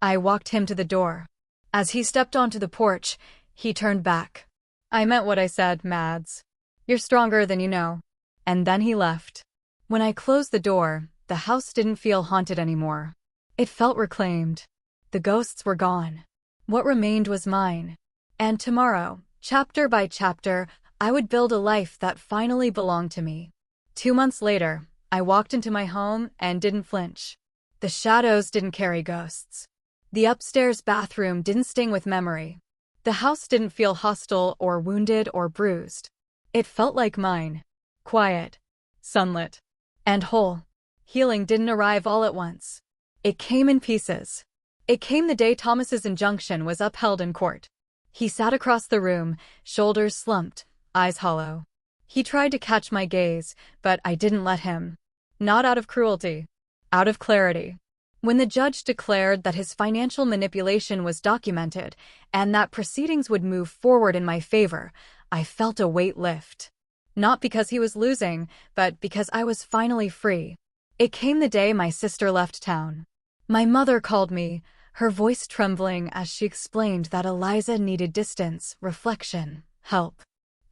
I walked him to the door. As he stepped onto the porch, he turned back. I meant what I said, Mads. You're stronger than you know. And then he left. When I closed the door, the house didn't feel haunted anymore. It felt reclaimed. The ghosts were gone. What remained was mine. And tomorrow, chapter by chapter, I would build a life that finally belonged to me. 2 months later, I walked into my home and didn't flinch. The shadows didn't carry ghosts. The upstairs bathroom didn't sting with memory. The house didn't feel hostile or wounded or bruised. It felt like mine. Quiet, sunlit, and whole. Healing didn't arrive all at once. It came in pieces. It came the day Thomas's injunction was upheld in court. He sat across the room, shoulders slumped, eyes hollow. He tried to catch my gaze, but I didn't let him. Not out of cruelty. Out of clarity. When the judge declared that his financial manipulation was documented and that proceedings would move forward in my favor, I felt a weight lift. Not because he was losing, but because I was finally free. It came the day my sister left town. My mother called me, her voice trembling as she explained that Eliza needed distance, reflection, help.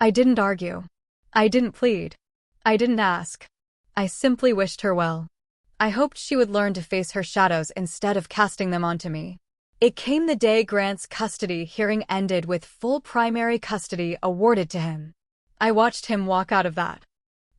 I didn't argue. I didn't plead. I didn't ask. I simply wished her well. I hoped she would learn to face her shadows instead of casting them onto me. It came the day Grant's custody hearing ended with full primary custody awarded to him. I watched him walk out of that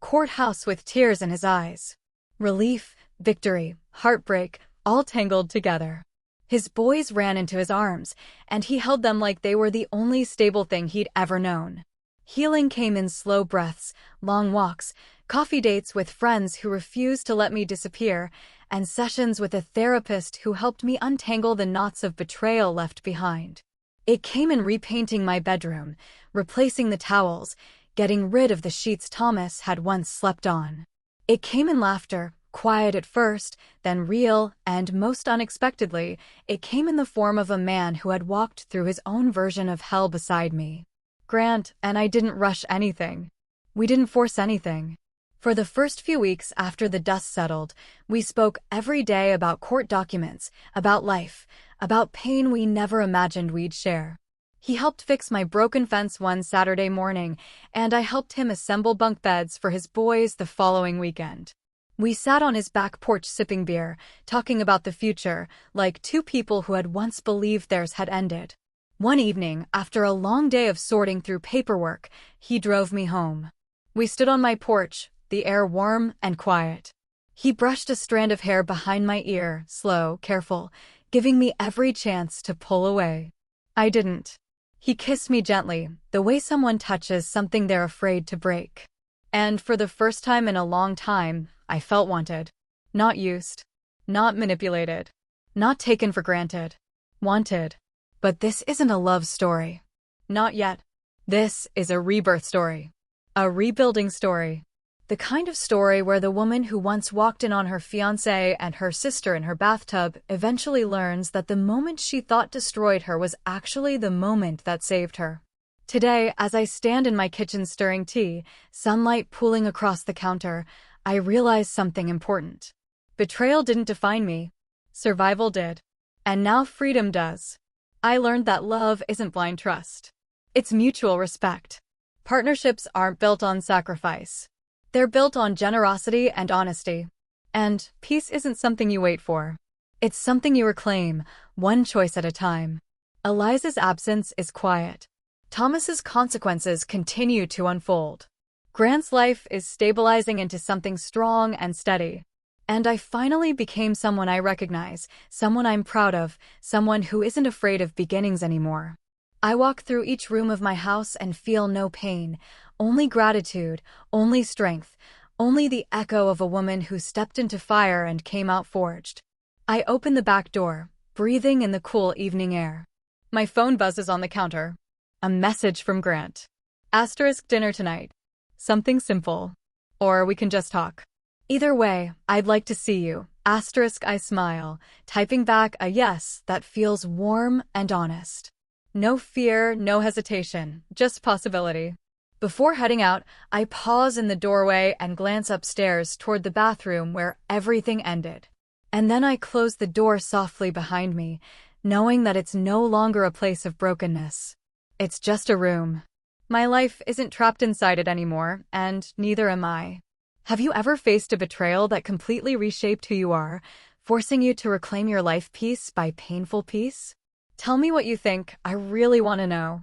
courthouse with tears in his eyes. Relief, victory, heartbreak, all tangled together. His boys ran into his arms, and he held them like they were the only stable thing he'd ever known. Healing came in slow breaths, long walks, coffee dates with friends who refused to let me disappear, and sessions with a therapist who helped me untangle the knots of betrayal left behind. It came in repainting my bedroom, replacing the towels, getting rid of the sheets Thomas had once slept on. It came in laughter, quiet at first, then real, and most unexpectedly, it came in the form of a man who had walked through his own version of hell beside me. Grant and I didn't rush anything. We didn't force anything. For the first few weeks after the dust settled, we spoke every day about court documents, about life, about pain we never imagined we'd share. He helped fix my broken fence one Saturday morning, and I helped him assemble bunk beds for his boys the following weekend. We sat on his back porch sipping beer, talking about the future, like two people who had once believed theirs had ended. One evening, after a long day of sorting through paperwork, he drove me home. We stood on my porch, the air warm and quiet. He brushed a strand of hair behind my ear, slow, careful, giving me every chance to pull away. I didn't. He kissed me gently, the way someone touches something they're afraid to break. And for the first time in a long time, I felt wanted. Not used. Not manipulated. Not taken for granted. Wanted. But this isn't a love story. Not yet. This is a rebirth story. A rebuilding story. The kind of story where the woman who once walked in on her fiancé and her sister in her bathtub eventually learns that the moment she thought destroyed her was actually the moment that saved her. Today, as I stand in my kitchen stirring tea, sunlight pooling across the counter, I realize something important. Betrayal didn't define me. Survival did. And now freedom does. I learned that love isn't blind trust. It's mutual respect. Partnerships aren't built on sacrifice. They're built on generosity and honesty. And peace isn't something you wait for. It's something you reclaim, one choice at a time. Eliza's absence is quiet. Thomas's consequences continue to unfold. Grant's life is stabilizing into something strong and steady. And I finally became someone I recognize, someone I'm proud of, someone who isn't afraid of beginnings anymore. I walk through each room of my house and feel no pain, only gratitude, only strength, only the echo of a woman who stepped into fire and came out forged. I open the back door, breathing in the cool evening air. My phone buzzes on the counter. A message from Grant. Asterisk dinner tonight. Something simple. Or we can just talk. Either way, I'd like to see you. Asterisk I smile, typing back a yes that feels warm and honest. No fear, no hesitation, just possibility. Before heading out, I pause in the doorway and glance upstairs toward the bathroom where everything ended. And then I close the door softly behind me, knowing that it's no longer a place of brokenness. It's just a room. My life isn't trapped inside it anymore, and neither am I. Have you ever faced a betrayal that completely reshaped who you are, forcing you to reclaim your life piece by painful piece? Tell me what you think. I really want to know.